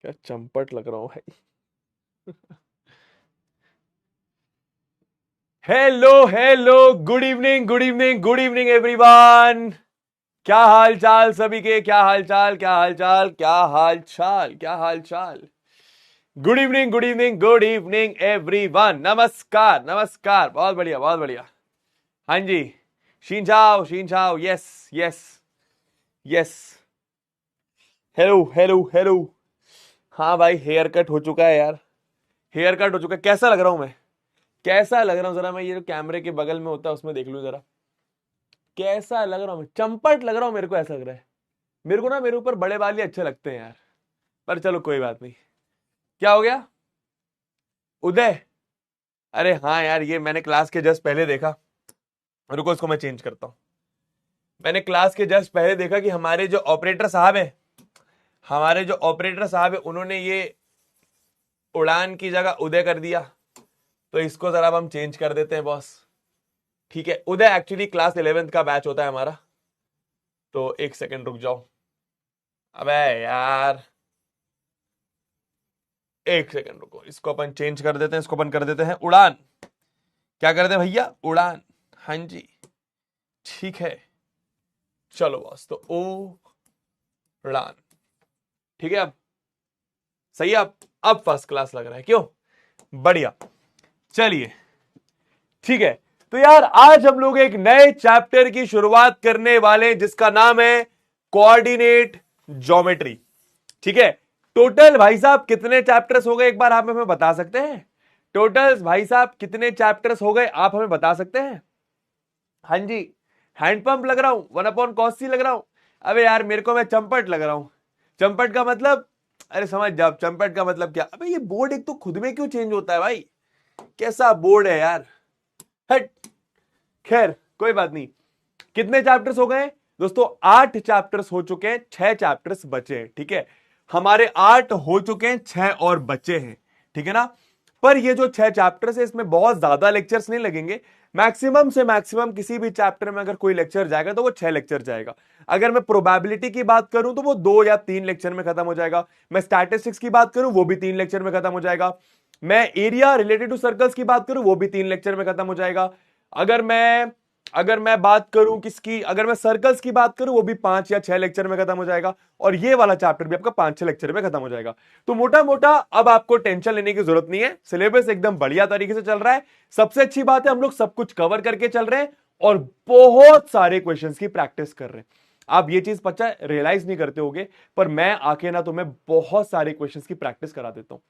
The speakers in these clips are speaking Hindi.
क्या चंपट लग रहा हूँ भाई। Hello hello, good evening good evening good evening everyone. क्या हाल चाल सभी के, क्या हाल चाल, क्या हाल चाल, क्या हाल चाल, क्या हाल चाल। Good evening good evening good evening everyone. नमस्कार नमस्कार, बहुत बढ़िया बहुत बढ़िया। हाँ जी, शीन चाओ, yes yes yes. Hello hello hello. हाँ भाई, हेयर कट हो चुका है यार। हेयर कट हो चुका है। कैसा लग रहा हूं मैं, कैसा लग रहा हूं जरा मैं ये जो कैमरे के बगल में होता है उसमें देख लूं जरा। कैसा लग रहा हूं मैं, चंपट लग रहा हूं, मेरे को ऐसा लग रहा है। मेरे को ना मेरे ऊपर बड़े बाल ही अच्छे लगते हैं यार। पर चलो कोई बात नहीं। क्या हो गया? उदय? अरे हाँ यार, ये मैंने क्लास के जस्ट पहले देखा। रुको, इसको मैं चेंज करता हूं। मैंने क्लास के जस्ट पहले देखा कि हमारे जो ऑपरेटर साहब है उन्होंने ये उड़ान की जगह उदय कर दिया। तो इसको जरा अब हम चेंज कर देते हैं बॉस। ठीक है, उदय एक्चुअली क्लास 11th का बैच होता है हमारा। तो एक सेकंड रुक जाओ। अबे यार, एक सेकंड रुको, इसको अपन चेंज कर देते हैं, इसको अपन कर देते हैं उड़ान। क्या कर दे भैया? उड़ान। हाँ जी, ठीक है। चलो बॉस, तो ओ उड़ान। ठीक है, अब सही है। अब फर्स्ट क्लास लग रहा है, क्यों? बढ़िया। चलिए, ठीक है। तो यार आज हम लोग एक नए चैप्टर की शुरुआत करने वाले हैं जिसका नाम है कोऑर्डिनेट ज्योमेट्री। ठीक है। टोटल भाई साहब कितने चैप्टर्स हो गए, एक बार आप हमें बता सकते हैं? टोटल भाई साहब कितने चैप्टर्स हो गए, आप हमें बता सकते हैं? हाँ जी। हैंडपंप लग रहा हूं, वन अपॉन कॉस सी लग रहा हूं। अबे यार मेरे को मैं चंपट लग रहा हूं। चंपट का मतलब, अरे समझ जाओ चंपट का मतलब क्या। अबे ये बोर्ड एक तो खुद में क्यों चेंज होता है भाई, कैसा बोर्ड है यार। हट। खैर कोई बात नहीं। कितने चैप्टर्स हो गए दोस्तों? 8 चैप्टर्स हो चुके हैं, 6 चैप्टर्स बचे हैं। ठीक है, हमारे 8 हो चुके हैं, 6 और बचे हैं। ठीक है ना। पर ये जो 6 चैप्टर्स है इसमें बहुत ज्यादा लेक्चर्स नहीं लगेंगे। मैक्सिमम से मैक्सिमम किसी भी चैप्टर में अगर कोई लेक्चर जाएगा तो वो 6 लेक्चर जाएगा। अगर मैं प्रोबेबिलिटी की बात करूं तो वो 2 या 3 लेक्चर में खत्म हो जाएगा। मैं स्टैटिस्टिक्स की बात करूं वो भी 3 लेक्चर में खत्म हो जाएगा। मैं एरिया रिलेटेड टू सर्कल्स की बात करूं वो भी 3 लेक्चर में खत्म हो जाएगा। अगर मैं अगर मैं बात करूं किसकी, अगर मैं सर्कल्स की बात करूं वो भी 5 या 6 लेक्चर में खत्म हो जाएगा। और ये वाला चैप्टर भी आपका 5-6 लेक्चर में खत्म हो जाएगा। तो मोटा मोटा अब आपको टेंशन लेने की जरूरत नहीं है, सिलेबस एकदम बढ़िया तरीके से चल रहा है। सबसे अच्छी बात है हम लोग सब कुछ कवर करके चल रहे हैं और बहुत सारे क्वेश्चंस की प्रैक्टिस कर रहे हैं। आप ये चीज पता रियलाइज नहीं करते होगे, पर मैं आके ना तुम्हें बहुत सारे क्वेश्चंस की प्रैक्टिस करा देता हूं।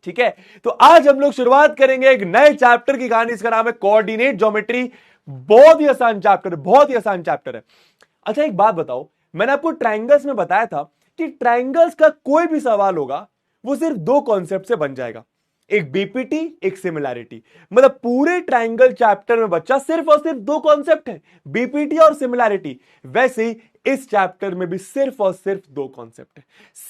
ठीक है, तो आज हम लोग शुरुआत करेंगे एक नए चैप्टर की कहानी, इसका नाम है कोऑर्डिनेट ज्योमेट्री। बहुत ही आसान चैप्टर है, बहुत ही आसान चैप्टर है। अच्छा एक बात बताओ, मैंने आपको ट्राइंगल्स में बताया था कि ट्राइंगल्स का कोई भी सवाल होगा वो सिर्फ 2 कॉन्सेप्ट से बन जाएगा, एक बीपीटी एक सिमिलैरिटी। मतलब पूरे ट्राइंगल चैप्टर में बच्चा सिर्फ और सिर्फ 2 कॉन्सेप्ट है, बीपीटी और सिमिलैरिटी। वैसे ही इस चैप्टर में भी सिर्फ और सिर्फ 2 कॉन्सेप्ट है,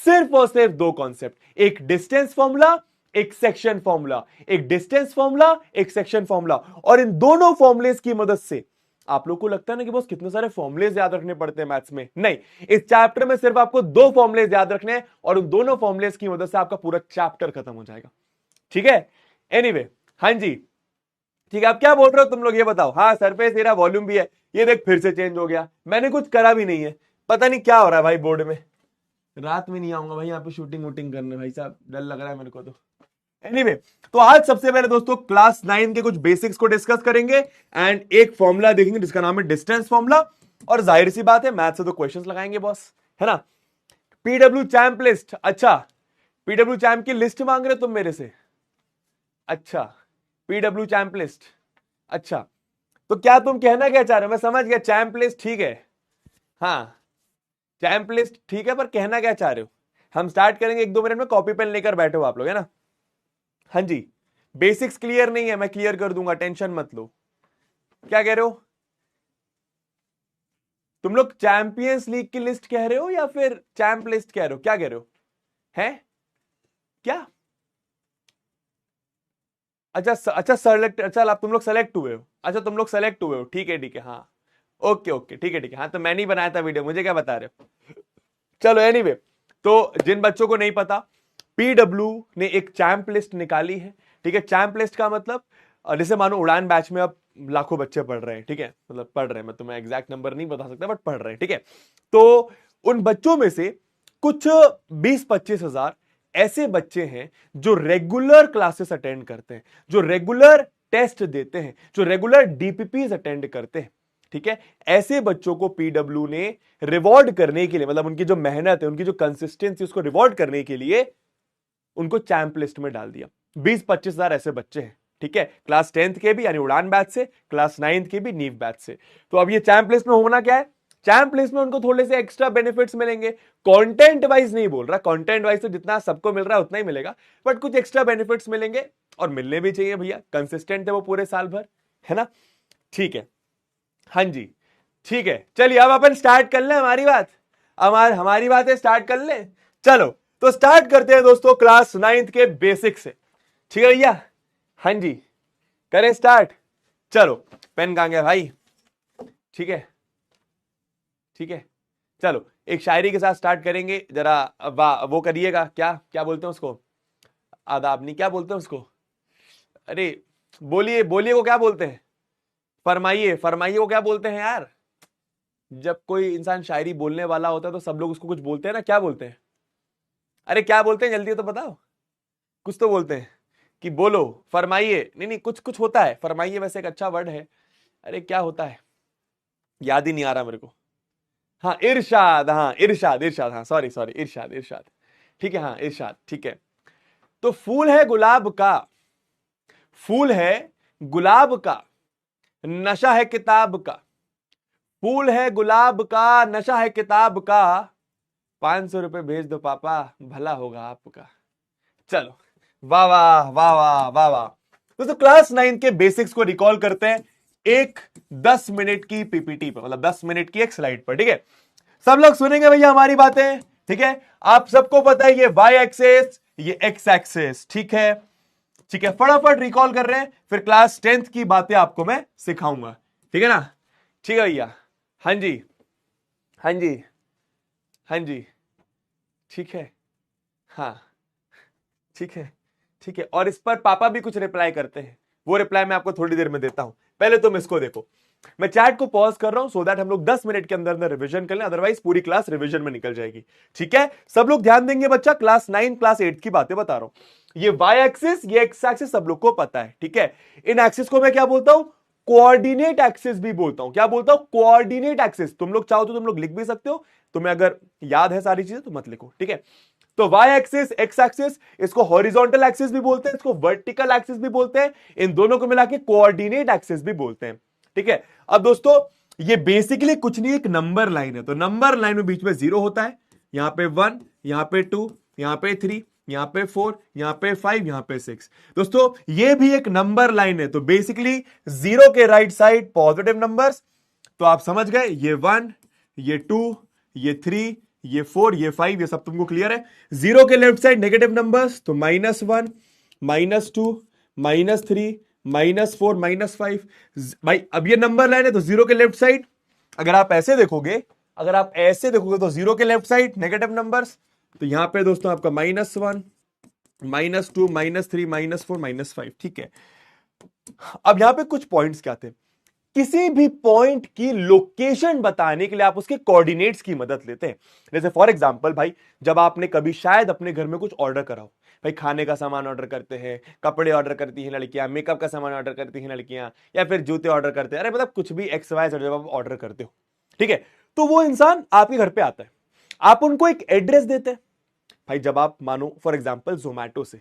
सिर्फ और सिर्फ 2 कॉन्सेप्ट। एक डिस्टेंस फॉर्मूला, एक सेक्शन फॉर्मूला, एक डिस्टेंस फॉर्मूला, एक सेक्शन फॉर्मूला। और इन दोनों फॉर्मूलेस की मदद से, आप लोग को लगता है ना कि बस कितने सारे फॉर्मूलेस याद रखने पड़ते हैं मैथ्स में, नहीं। इस चैप्टर में सिर्फ आपको 2 फॉर्मूलेस याद रखने हैं और उन दोनों फॉर्मूलेस की मदद से आपका पूरा चैप्टर खत्म हो जाएगा। ठीक है। एनीवे, हाँ जी, ठीक है। आप क्या बोल रहे हो तुम लोग, ये बताओ। हाँ, सरफेस एरिया वॉल्यूम भी है। ये देख फिर से चेंज हो गया, मैंने कुछ करा भी नहीं है। पता नहीं क्या हो रहा है भाई बोर्ड में। रात में नहीं आऊंगा भाई यहाँ पे शूटिंग वूटिंग करने, भाई साहब डर लग रहा है मेरे को तो। एनीवे, तो आज सबसे पहले दोस्तों क्लास 9 के कुछ बेसिक्स को डिस्कस करेंगे एंड एक फॉर्मूला देखेंगे जिसका नाम है डिस्टेंस फॉर्मूला। और जाहिर सी बात है मैथ से तो क्वेश्चंस लगाएंगे बॉस, है ना। पीडब्ल्यू चैंप लिस्ट, अच्छा पीडब्ल्यू चैंप की लिस्ट मांग रहे तुम मेरे से? अच्छा, पीडब्ल्यू चैंप लिस्ट। अच्छा, तो क्या तुम कहना क्या चाह रहे हो, मैं समझ गया चैंप लिस्ट ठीक है। हाँ, चैंप लिस्ट ठीक है, पर कहना क्या चाह रहे हो? हम स्टार्ट करेंगे 1-2 मिनट में, कॉपी पेन लेकर बैठे हो आप लोग, है ना। हाँ जी, बेसिक्स क्लियर नहीं है, मैं क्लियर कर दूंगा, टेंशन मत लो। क्या कह रहे हो तुम लोग? चैंपियंस लीग की लिस्ट कह रहे हो या फिर चैंप लिस्ट कह रहे हो, क्या कह रहे हो? हैं? क्या? अच्छा अच्छा, सेलेक्ट, अच्छा आप तुम लोग सेलेक्ट हुए हो, अच्छा तुम लोग सेलेक्ट हुए हो, ठीक है, हाँ। ओके ओके, ठीक है, हाँ तो मैंने ही बनाया था वीडियो, मुझे क्या बता रहे हो। चलो एनीवे, तो जिन बच्चों को नहीं पता, पीडब्ल्यू ने एक चैंप लिस्ट निकाली है, ठीक है। चैंप लिस्ट का मतलब जैसे मानो उड़ान बैच में अब लाखों बच्चे पढ़ रहे हैं, ठीक है, मतलब पढ़ रहे हैं, मैं तुम्हें एग्जैक्ट नंबर नहीं बता सकता बट पढ़ रहे हैं, ठीक है। तो उन बच्चों में से कुछ 20-25 हजार ऐसे बच्चे हैं जो रेगुलर क्लासेस अटेंड करते हैं, जो रेगुलर टेस्ट देते हैं, जो रेगुलर डीपीपीज अटेंड करते हैं, ठीक है। ऐसे बच्चों को पीडब्ल्यू ने रिवॉर्ड करने के लिए, मतलब उनकी जो मेहनत है, उनकी जो कंसिस्टेंसी, उसको रिवॉर्ड करने के लिए उनको चैंप लिस्ट में डाल दिया। 20-25 हजार ऐसे बच्चे हैं, ठीक है, क्लास 10th के भी यानी उड़ान बैच से, क्लास 9th के भी नीव बैच से। तो अब ये चैंप लिस्ट में होना क्या है, चैंप लिस्ट में उनको थोड़े से एक्स्ट्रा बेनिफिट्स मिलेंगे। कंटेंट वाइज नहीं बोल रहा, कंटेंट वाइज तो जितना सबको मिल रहा है उतना ही मिलेगा, बट कुछ एक्स्ट्रा बेनिफिट्स मिलेंगे और मिलने भी चाहिए भैया, कंसिस्टेंट है वो पूरे साल भर, है ना, ठीक है। हाँ जी, ठीक है, चलिए अब अपन स्टार्ट कर लें हमारी बात, हमारी बातें स्टार्ट कर लें। चलो तो स्टार्ट करते हैं दोस्तों क्लास 9th के बेसिक से, ठीक है भैया। हाँ जी, करें स्टार्ट। चलो पेन कहां गया भाई, ठीक है, ठीक है। चलो एक शायरी के साथ स्टार्ट करेंगे, जरा वो करिएगा, क्या क्या बोलते हैं उसको, आदाब नहीं, क्या बोलते हैं उसको, अरे बोलिए बोलिए को क्या बोलते हैं, फरमाइए फरमाइए को क्या बोलते हैं यार। जब कोई इंसान शायरी बोलने वाला होता है तो सब लोग उसको कुछ बोलते हैं ना, क्या बोलते हैं, अरे क्या बोलते हैं, जल्दी तो बताओ, कुछ तो बोलते हैं कि बोलो, फरमाइए, नहीं नहीं कुछ कुछ होता है, फरमाइए वैसे एक अच्छा वर्ड है, अरे क्या होता है, याद ही नहीं आ रहा मेरे को। हाँ इरशाद, हाँ इरशाद, इरशाद, हाँ सॉरी सॉरी, इरशाद इरशाद, ठीक है, हाँ इरशाद, ठीक है। तो फूल है गुलाब का, फूल है गुलाब का, नशा है किताब का, फूल है गुलाब का, नशा है किताब का, 500 रुपए भेज दो पापा, भला होगा आपका। चलो वाह वाह वाह वाह वाह वाह। दोस्तों क्लास 9 के बेसिक्स को रिकॉल करते हैं एक 10 मिनट की पीपीटी पर, मतलब 10 मिनट की एक स्लाइड पर, ठीक है। सब लोग सुनेंगे भैया हमारी बातें, ठीक है। आप सबको पता है ये वाई एक्सेस, ये एक्स एक्सेस, ठीक है, ठीक है। फटाफट रिकॉल कर रहे हैं, फिर क्लास 10th की बातें आपको मैं सिखाऊंगा, ठीक है ना, ठीक है भैया। हाँ जी, हाँ जी, हाँ जी, ठीक है, हाँ ठीक है, ठीक है। और इस पर पापा भी कुछ रिप्लाई करते हैं, वो रिप्लाई मैं आपको थोड़ी देर में देता हूं, पहले तुम इसको देखो। मैं चैट को पॉज कर रहा हूं सो दैट हम लोग 10 मिनट के अंदर अंदर रिवीजन कर लें, अदरवाइज पूरी क्लास रिवीजन में निकल जाएगी, ठीक है। सब लोग ध्यान देंगे बच्चा, क्लास 9 क्लास 8 की बातें बता रहा हूं। ये वाई एक्सिस, ये एक्स एक्सिस सब लोग को पता है, ठीक है। इन एक्सिस को मैं क्या बोलता हूं, कोऑर्डिनेट एक्सिस भी बोलता हूं। क्या बोलता हूं, कोऑर्डिनेट एक्सिस। तुम लोग चाहो तो तुम लोग लिख भी सकते हो, तुम्हें अगर याद है सारी चीजें तो मत लिखो, ठीक है। तो वाई एक्सिस, एक्स एक्सिस, इसको हॉरिजॉन्टल एक्सिस भी बोलते हैं, इसको वर्टिकल एक्सिस भी बोलते हैं, इन दोनों को मिला के कोऑर्डिनेट एक्सिस भी बोलते हैं, ठीक है। अब दोस्तों ये बेसिकली कुछ नहीं, एक नंबर लाइन है, तो नंबर लाइन में बीच में 0 होता है, यहां पे 1, यहां पे 2, यहां पे 3, यहां पे 4, यहां पे 5, यहां पे 6। दोस्तों ये भी एक नंबर लाइन है, तो बेसिकली 0 के राइट साइड पॉजिटिव नंबर्स, तो आप समझ गए, ये 1, ये 2, ये 3, ये 4, ये 5, ये सब तुमको क्लियर है। 0 के लेफ्ट साइड नेगेटिव नंबर्स, तो -1, -2, -3, -4, -5। भाई अब ये नंबर लाइन है तो 0 के लेफ्ट साइड, अगर आप ऐसे देखोगे, अगर आप ऐसे देखोगे तो 0 के लेफ्ट साइड नेगेटिव नंबर्स, तो यहां पे दोस्तों आपका -1, -2, -3, -4, -5, ठीक है। अब यहां पे कुछ पॉइंट्स क्या थे, किसी भी पॉइंट की लोकेशन बताने के लिए आप उसके कोऑर्डिनेट्स की मदद लेते हैं। जैसे फॉर एग्जांपल भाई, जब आपने कभी शायद अपने घर में कुछ ऑर्डर करा हो, भाई खाने का सामान ऑर्डर करते हैं, कपड़े ऑर्डर करती हैं लड़कियां, मेकअप का सामान ऑर्डर करती हैं लड़कियां, या फिर जूते ऑर्डर करते हैं, अरे मतलब कुछ भी एक्स वाई जेड जब आप ऑर्डर करते हो, ठीक है, तो वो इंसान आपके घर पे आता है, आप उनको एक एड्रेस देते हैं। भाई जब आप मानो फॉर एग्जाम्पल जोमैटो से,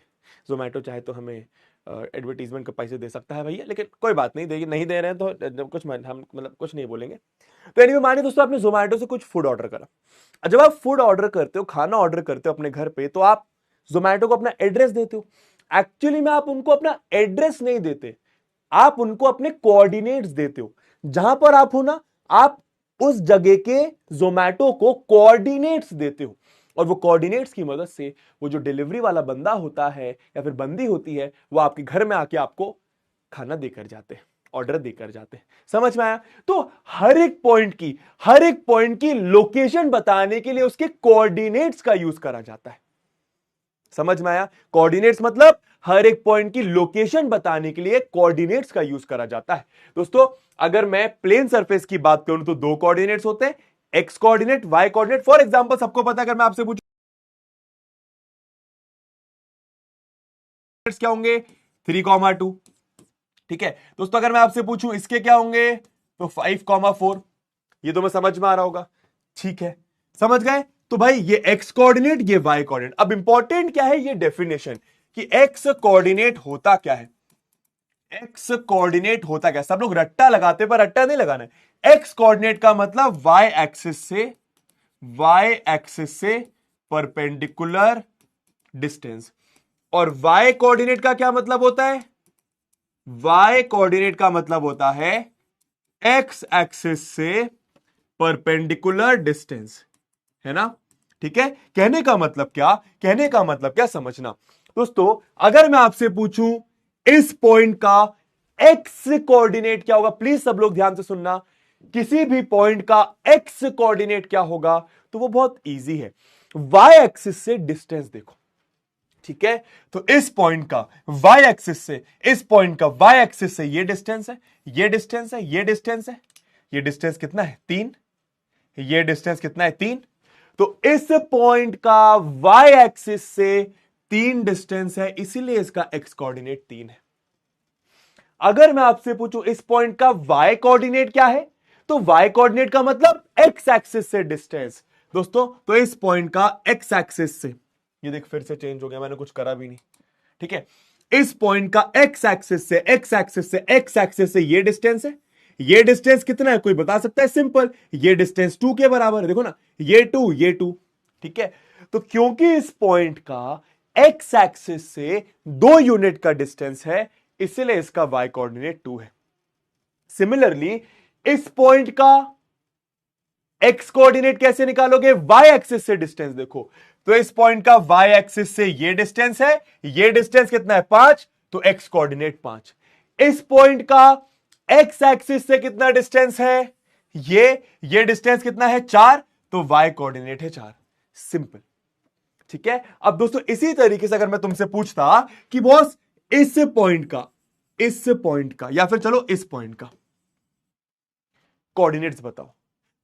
जोमैटो चाहे तो हमें एडवर्टीजमेंट के पैसे दे सकता है भैया, लेकिन कोई बात नहीं, देखिए नहीं दे रहे हैं तो कुछ हम मतलब कुछ नहीं बोलेंगे। तो एनीवे मानिए दोस्तों आपने जोमैटो से कुछ फूड ऑर्डर करा, जब आप फूड ऑर्डर करते हो, खाना ऑर्डर करते हो अपने घर पे, तो आप जोमैटो को अपना एड्रेस देते हो। एक्चुअली में आप उनको अपना एड्रेस नहीं देते, आप उनको अपने कोऑर्डिनेट्स देते हो। जहां पर आप हो ना, आप उस जगह के जोमैटो को कोऑर्डिनेट्स देते हो, और वो कोऑर्डिनेट्स की मदद से वो जो डिलीवरी वाला बंदा होता है या फिर बंदी होती है, वो आपके घर में आके आपको खाना देकर जाते हैं, ऑर्डर देकर जाते हैं। समझ में आया? तो हर एक पॉइंट की लोकेशन बताने के लिए उसके कोऑर्डिनेट्स का यूज करा जाता है। समझ में आया? कोऑर्डिनेट्स मतलब हर एक पॉइंट की लोकेशन बताने के लिए कोऑर्डिनेट्स का यूज करा जाता है। दोस्तों अगर मैं प्लेन सरफेस की बात करूं तो दो कोऑर्डिनेट्स होते हैं, x coordinate, y coordinate. For example सबको पता है, अगर मैं आपसे पूछूं क्या होंगे, 3,2। ठीक है दोस्तों, अगर मैं आपसे पूछूं इसके क्या होंगे तो 5,4। ये तो मैं समझ में आ रहा होगा, ठीक है, समझ गए? तो भाई ये एक्स कोऑर्डिनेट, ये वाई कोऑर्डिनेट। अब इंपॉर्टेंट क्या है ये डेफिनेशन कि एक्स कोऑर्डिनेट होता क्या है। एक्स कोऑर्डिनेट होता क्या, सब लोग रट्टा लगाते पर रट्टा नहीं लगाना है। एक्स कोऑर्डिनेट का मतलब वाई एक्सिस से परपेंडिकुलर डिस्टेंस। और वाई कोऑर्डिनेट का क्या मतलब होता है? वाई कोऑर्डिनेट का मतलब होता है एक्स एक्सिस से परपेंडिकुलर डिस्टेंस, है ना? ठीक है, कहने का मतलब क्या, कहने का मतलब क्या समझना। दोस्तों अगर मैं आपसे पूछूं इस पॉइंट का एक्स कोऑर्डिनेट क्या होगा, प्लीज सब लोग ध्यान से सुनना। किसी भी पॉइंट का एक्स कोऑर्डिनेट क्या होगा तो वो बहुत इजी है, वाई एक्सिस से डिस्टेंस देखो। ठीक है, तो इस पॉइंट का वाई एक्सिस से, इस पॉइंट का वाई एक्सिस से ये डिस्टेंस है, ये डिस्टेंस है, ये डिस्टेंस है, ये डिस्टेंस कितना है 3, ये डिस्टेंस कितना है 3। तो इस पॉइंट का वाई एक्सिस से 3 डिस्टेंस है, इसीलिए इसका एक्स कोऑर्डिनेट 3 है। अगर मैं आपसे पूछूं इस पॉइंट का वाई कोऑर्डिनेट क्या है, तो वाई कोऑर्डिनेट का मतलब एक्स एक्सिस से डिस्टेंस। दोस्तों तो इस पॉइंट का एक्स एक्सिस से, ये देख फिर से चेंज हो गया, मैंने कुछ करा भी नहीं। ठीक है, इस पॉइंट का एक्स एक्सिस से, एक्स एक्सिस से, एक्स एक्सिस से ये डिस्टेंस है। ये डिस्टेंस कितना है कोई बता सकता है? सिंपल, ये डिस्टेंस 2 के बराबर है। देखो ना, ये 2, ये 2। ठीक है, तो क्योंकि इस पॉइंट का एक्स एक्सिस से 2 यूनिट का डिस्टेंस है, इसलिए इसका वाई कोऑर्डिनेट 2 है। सिमिलरली इस पॉइंट का एक्स कोऑर्डिनेट कैसे निकालोगे? वाई एक्सिस से डिस्टेंस देखो, तो इस पॉइंट का वाई एक्सिस से ये डिस्टेंस है, ये डिस्टेंस कितना है 5, तो एक्स कोऑर्डिनेट 5। इस पॉइंट का एक्स एक्सिस से कितना डिस्टेंस है, ये डिस्टेंस कितना है 4, तो वाई कोऑर्डिनेट है 4। सिंपल। ठीक है, अब दोस्तों इसी तरीके से अगर मैं तुमसे पूछता कि बॉस इस पॉइंट का या फिर चलो इस पॉइंट का कोऑर्डिनेट्स बताओ।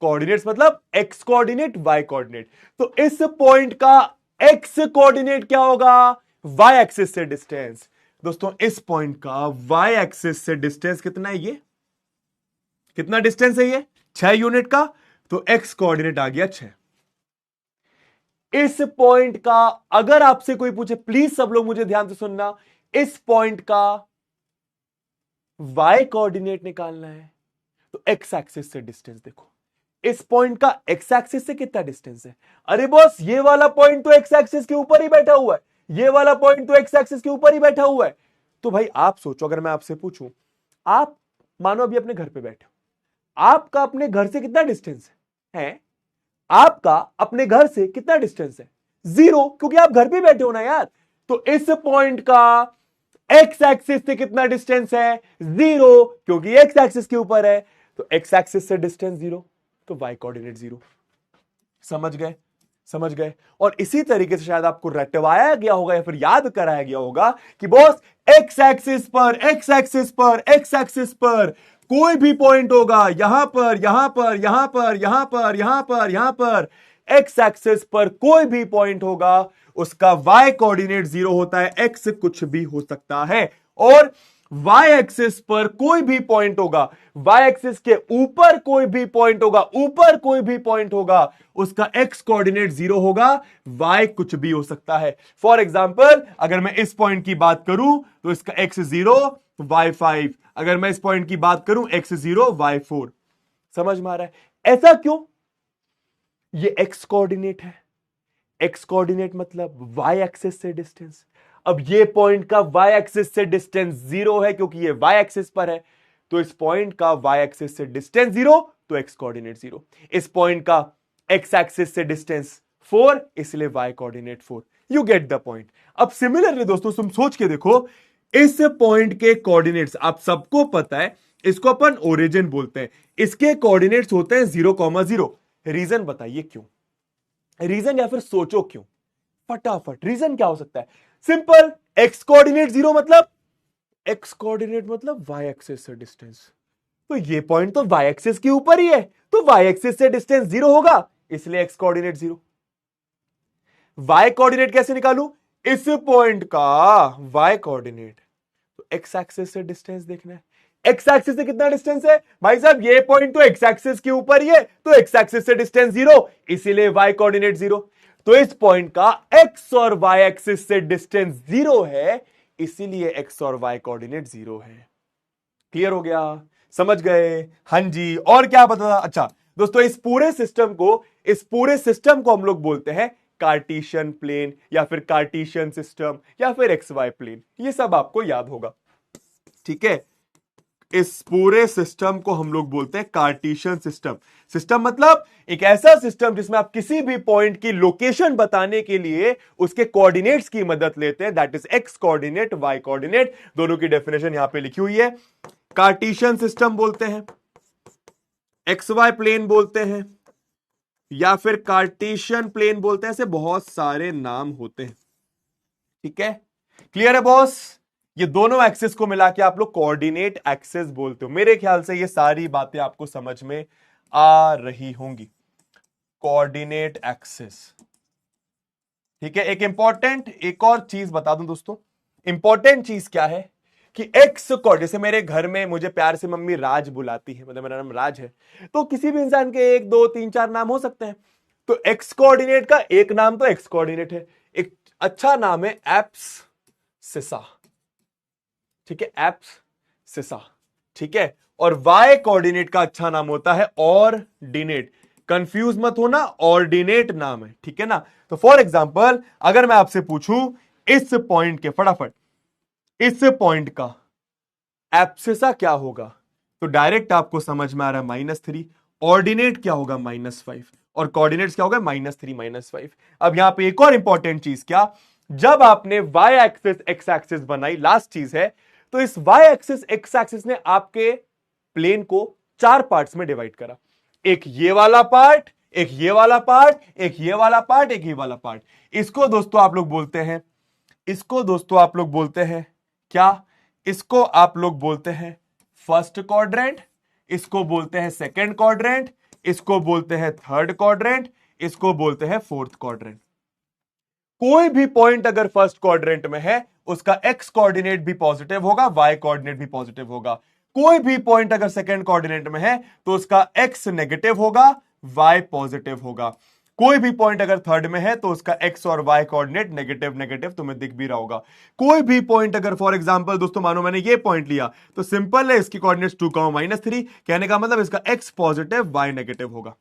कोऑर्डिनेट्स मतलब एक्स कोऑर्डिनेट, वाई कोऑर्डिनेट। तो इस पॉइंट का एक्स कोऑर्डिनेट क्या होगा? वाई एक्सिस से डिस्टेंस। दोस्तों इस पॉइंट का वाई एक्सिस से डिस्टेंस कितना है? ये कितना डिस्टेंस है? ये 6 यूनिट का, तो एक्स कोऑर्डिनेट आ गया 6। इस पॉइंट का अगर आपसे कोई पूछे, प्लीज सब लोग मुझे ध्यान से सुनना, इस पॉइंट का वाई कोऑर्डिनेट निकालना है, तो एक्स एक्सिस से डिस्टेंस देखो। इस पॉइंट का एक्स एक्सिस से कितना डिस्टेंस है? अरे बॉस ये वाला पॉइंट तो एक्स एक्सिस के ऊपर ही बैठा हुआ है, ये वाला पॉइंट तो एक्स एक्सिस के ऊपर ही बैठा हुआ है। तो भाई आप सोचो, अगर मैं आपसे पूछूं, आप मानो अभी अपने घर पे बैठे हो, आपका अपने घर से कितना डिस्टेंस है? आपका अपने घर से कितना डिस्टेंस है? 0, क्योंकि आप घर पे बैठे हो ना यार। तो इस पॉइंट का एक्स एक्सिस से कितना डिस्टेंस है? 0, क्योंकि एक्स एक्सिस के ऊपर है। तो एक्स एक्सिस से डिस्टेंस 0, तो वाई कोऑर्डिनेट 0। समझ गए? समझ गए? और इसी तरीके से शायद आपको रटवाया गया होगा या फिर याद कराया गया होगा कि बॉस एक्स एक्सिस पर, एक्स एक्सिस पर, एक्स एक्सिस पर कोई भी पॉइंट होगा, यहां पर, यहां पर, यहां पर, यहां पर, यहां पर, यहां पर, एक्स एक्सिस पर कोई भी पॉइंट होगा, उसका वाई कोऑर्डिनेट 0 होता है। एक्स कुछ भी हो सकता है। और वाई एक्सिस पर कोई भी पॉइंट होगा, वाई एक्सिस के ऊपर कोई भी पॉइंट होगा, ऊपर कोई भी पॉइंट होगा, उसका एक्स कोऑर्डिनेट 0 होगा। वाई कुछ भी हो सकता है। फॉर एग्जाम्पल अगर मैं इस पॉइंट की बात करूं तो इसका एक्स 0, वाई 5। अगर मैं इस पॉइंट की बात करूं एक्स 0, वाई 4। समझ में आ रहा है? ऐसा क्यों? ये एक्स कोऑर्डिनेट है, एक्स कोऑर्डिनेट मतलब वाई एक्सिस से डिस्टेंस। अब ये पॉइंट का वाई एक्सिस से डिस्टेंस 0 है, क्योंकि ये वाई एक्सिस पर है। तो इस पॉइंट का वाई एक्सिस से डिस्टेंस 0, तो एक्स कोऑर्डिनेट 0। इस पॉइंट का एक्स एक्सिस से डिस्टेंस 4, इसलिए y coordinate 4। You get the point. अब सिमिलरली दोस्तों तुम सोच के देखो, इस पॉइंट के कोऑर्डिनेट्स आप सबको पता है, इसको अपन ओरिजिन बोलते हैं। इसके कोऑर्डिनेट्स होते हैं 0,0। रीजन बताइए क्यों? रीजन या फिर सोचो क्यों? फटाफट रीजन क्या हो सकता है? सिंपल, एक्स कोऑर्डिनेट 0 मतलब एक्स कोऑर्डिनेट मतलब वाई एक्सिस से डिस्टेंस, तो ये पॉइंट तो वाई एक्सिस के ऊपर ही है, तो वाई एक्सिस से डिस्टेंस 0 होगा, इसलिए एक्स कोऑर्डिनेट 0। वाई कोऑर्डिनेट कैसे निकालूं? इस पॉइंट का वाई कोऑर्डिनेट, तो एक्स एक्सिस से डिस्टेंस देखना है। एक्स एक्सिस से कितना डिस्टेंस है भाई साहब? ये पॉइंट तो एक्स एक्सिस के ऊपर ही है, तो एक्स एक्सिस से डिस्टेंस 0, इसीलिए वाई कोऑर्डिनेट 0। तो इस पॉइंट का एक्स और वाई एक्सिस से डिस्टेंस 0 है, इसीलिए एक्स और वाई कोऑर्डिनेट 0 है। क्लियर हो गया? समझ गए? हां जी। और क्या बता? अच्छा दोस्तों, इस पूरे सिस्टम को हम लोग बोलते हैं कार्टेशियन प्लेन, या फिर कार्टेशियन सिस्टम, या फिर एक्स वाई प्लेन। ये सब आपको याद होगा, ठीक है? इस पूरे सिस्टम को हम लोग बोलते हैं कार्टेशियन सिस्टम। सिस्टम मतलब एक ऐसा सिस्टम जिसमें आप किसी भी पॉइंट की लोकेशन बताने के लिए उसके कोऑर्डिनेट्स की मदद लेते हैं, that is x coordinate, y coordinate. दोनों की डेफिनेशन यहां पे लिखी हुई है। कार्टेशियन सिस्टम बोलते हैं, एक्स वाई प्लेन बोलते हैं, या फिर कार्टेशियन प्लेन बोलते हैं। ऐसे बहुत सारे नाम होते हैं, ठीक है? क्लियर है बॉस? ये दोनों एक्सिस को मिला के आप लोग कोऑर्डिनेट एक्सिस बोलते हो। मेरे ख्याल से ये सारी बातें आपको समझ में आ रही होंगी। कोऑर्डिनेट एक्सिस, ठीक है? एक और चीज बता दूं दोस्तों, इंपॉर्टेंट चीज क्या है कि एक्स को, जैसे मेरे घर में मुझे प्यार से मम्मी राज बुलाती है, मतलब मेरा नाम राज है, तो किसी भी इंसान के 1 2 3 4 नाम हो सकते हैं। तो एक्स कोऑर्डिनेट का एक नाम तो एक्स कोऑर्डिनेट है, एक अच्छा नाम है एप्स सिसा, ठीक है? एप्स सिसा, ठीक है? और वाई कोऑर्डिनेट का अच्छा नाम होता है ऑर्डिनेट। कंफ्यूज मत होना, ऑर्डिनेट नाम है, ठीक है ना? तो फॉर एग्जांपल अगर मैं आपसे पूछूं इस पॉइंट के, फटाफट इस पॉइंट का एब्सिसा क्या होगा, तो डायरेक्ट आपको समझ में आ रहा है -3। ऑर्डिनेट क्या होगा? -5। और कोऑर्डिनेट्स क्या होगा? -3 -5। अब यहां पे एक और इंपॉर्टेंट चीज, क्या? जब आपने वाई एक्सिस एक्स एक्सिस बनाई, लास्ट चीज है, तो इस वाई एक्सिस एक्स एक्सिस ने आपके प्लेन को 4 पार्ट्स में डिवाइड करा। एक ये वाला पार्ट, एक ये वाला पार्ट, एक ये वाला पार्ट, एक ये वाला पार्ट। इसको दोस्तों आप लोग बोलते हैं, इसको दोस्तों आप लोग बोलते हैं क्या? इसको आप लोग बोलते हैं फर्स्ट क्वाड्रेंट, इसको बोलते हैं सेकंड क्वाड्रेंट, इसको बोलते हैं थर्ड क्वाड्रेंट, इसको बोलते हैं फोर्थ क्वाड्रेंट। कोई भी पॉइंट अगर फर्स्ट क्वाड्रेंट में है, उसका एक्स कोऑर्डिनेट भी पॉजिटिव होगा, वाई कोऑर्डिनेट भी पॉजिटिव होगा। कोई भी पॉइंट अगर सेकंड कोऑर्डिनेट में है, तो उसका एक्स नेगेटिव होगा, वाई पॉजिटिव होगा। कोई भी पॉइंट अगर थर्ड में है, तो उसका एक्स और वाई कोऑर्डिनेट नेगेटिव नेगेटिव तुम्हें दिख भी रहा होगा। कोई भी पॉइंट अगर, फॉर एग्जांपल दोस्तों मानो मैंने ये पॉइंट लिया, तो सिंपल है, इसकी कोऑर्डिनेट्स 2, -3, कहने का मतलब इसका एक्स पॉजिटिव, वाई नेगेटिव होगा,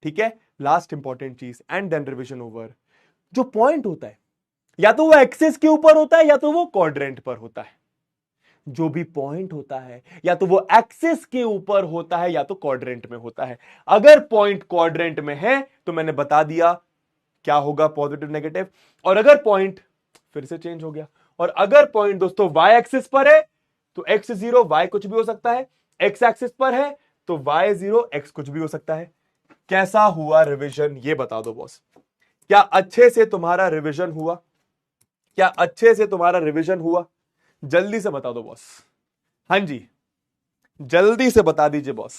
ठीक है? लास्ट इंपॉर्टेंट चीज, एंड देन रिविजन ओवर। जो पॉइंट होता है, या तो वो एक्सिस के ऊपर होता है, या तो वो क्वाड्रेंट पर होता है। जो भी पॉइंट होता है, या तो वो एक्सिस के ऊपर होता है, या तो क्वाड्रेंट में होता है। अगर पॉइंट क्वाड्रेंट में है, तो मैंने बता दिया क्या होगा, पॉजिटिव नेगेटिव। और अगर पॉइंट, फिर से चेंज हो गया, और अगर पॉइंट दोस्तों वाई एक्सिस पर है, तो एक्स 0 वाई कुछ भी हो सकता है। एक्स एक्सिस पर है, तो वाई 0 एक्स कुछ भी हो सकता है। कैसा हुआ रिविजन, ये बता दो बॉस। क्या अच्छे से तुम्हारा रिवीजन हुआ? क्या अच्छे से तुम्हारा रिवीजन हुआ? जल्दी से बता दो बॉस। हां जी, जल्दी से बता दीजिए बॉस,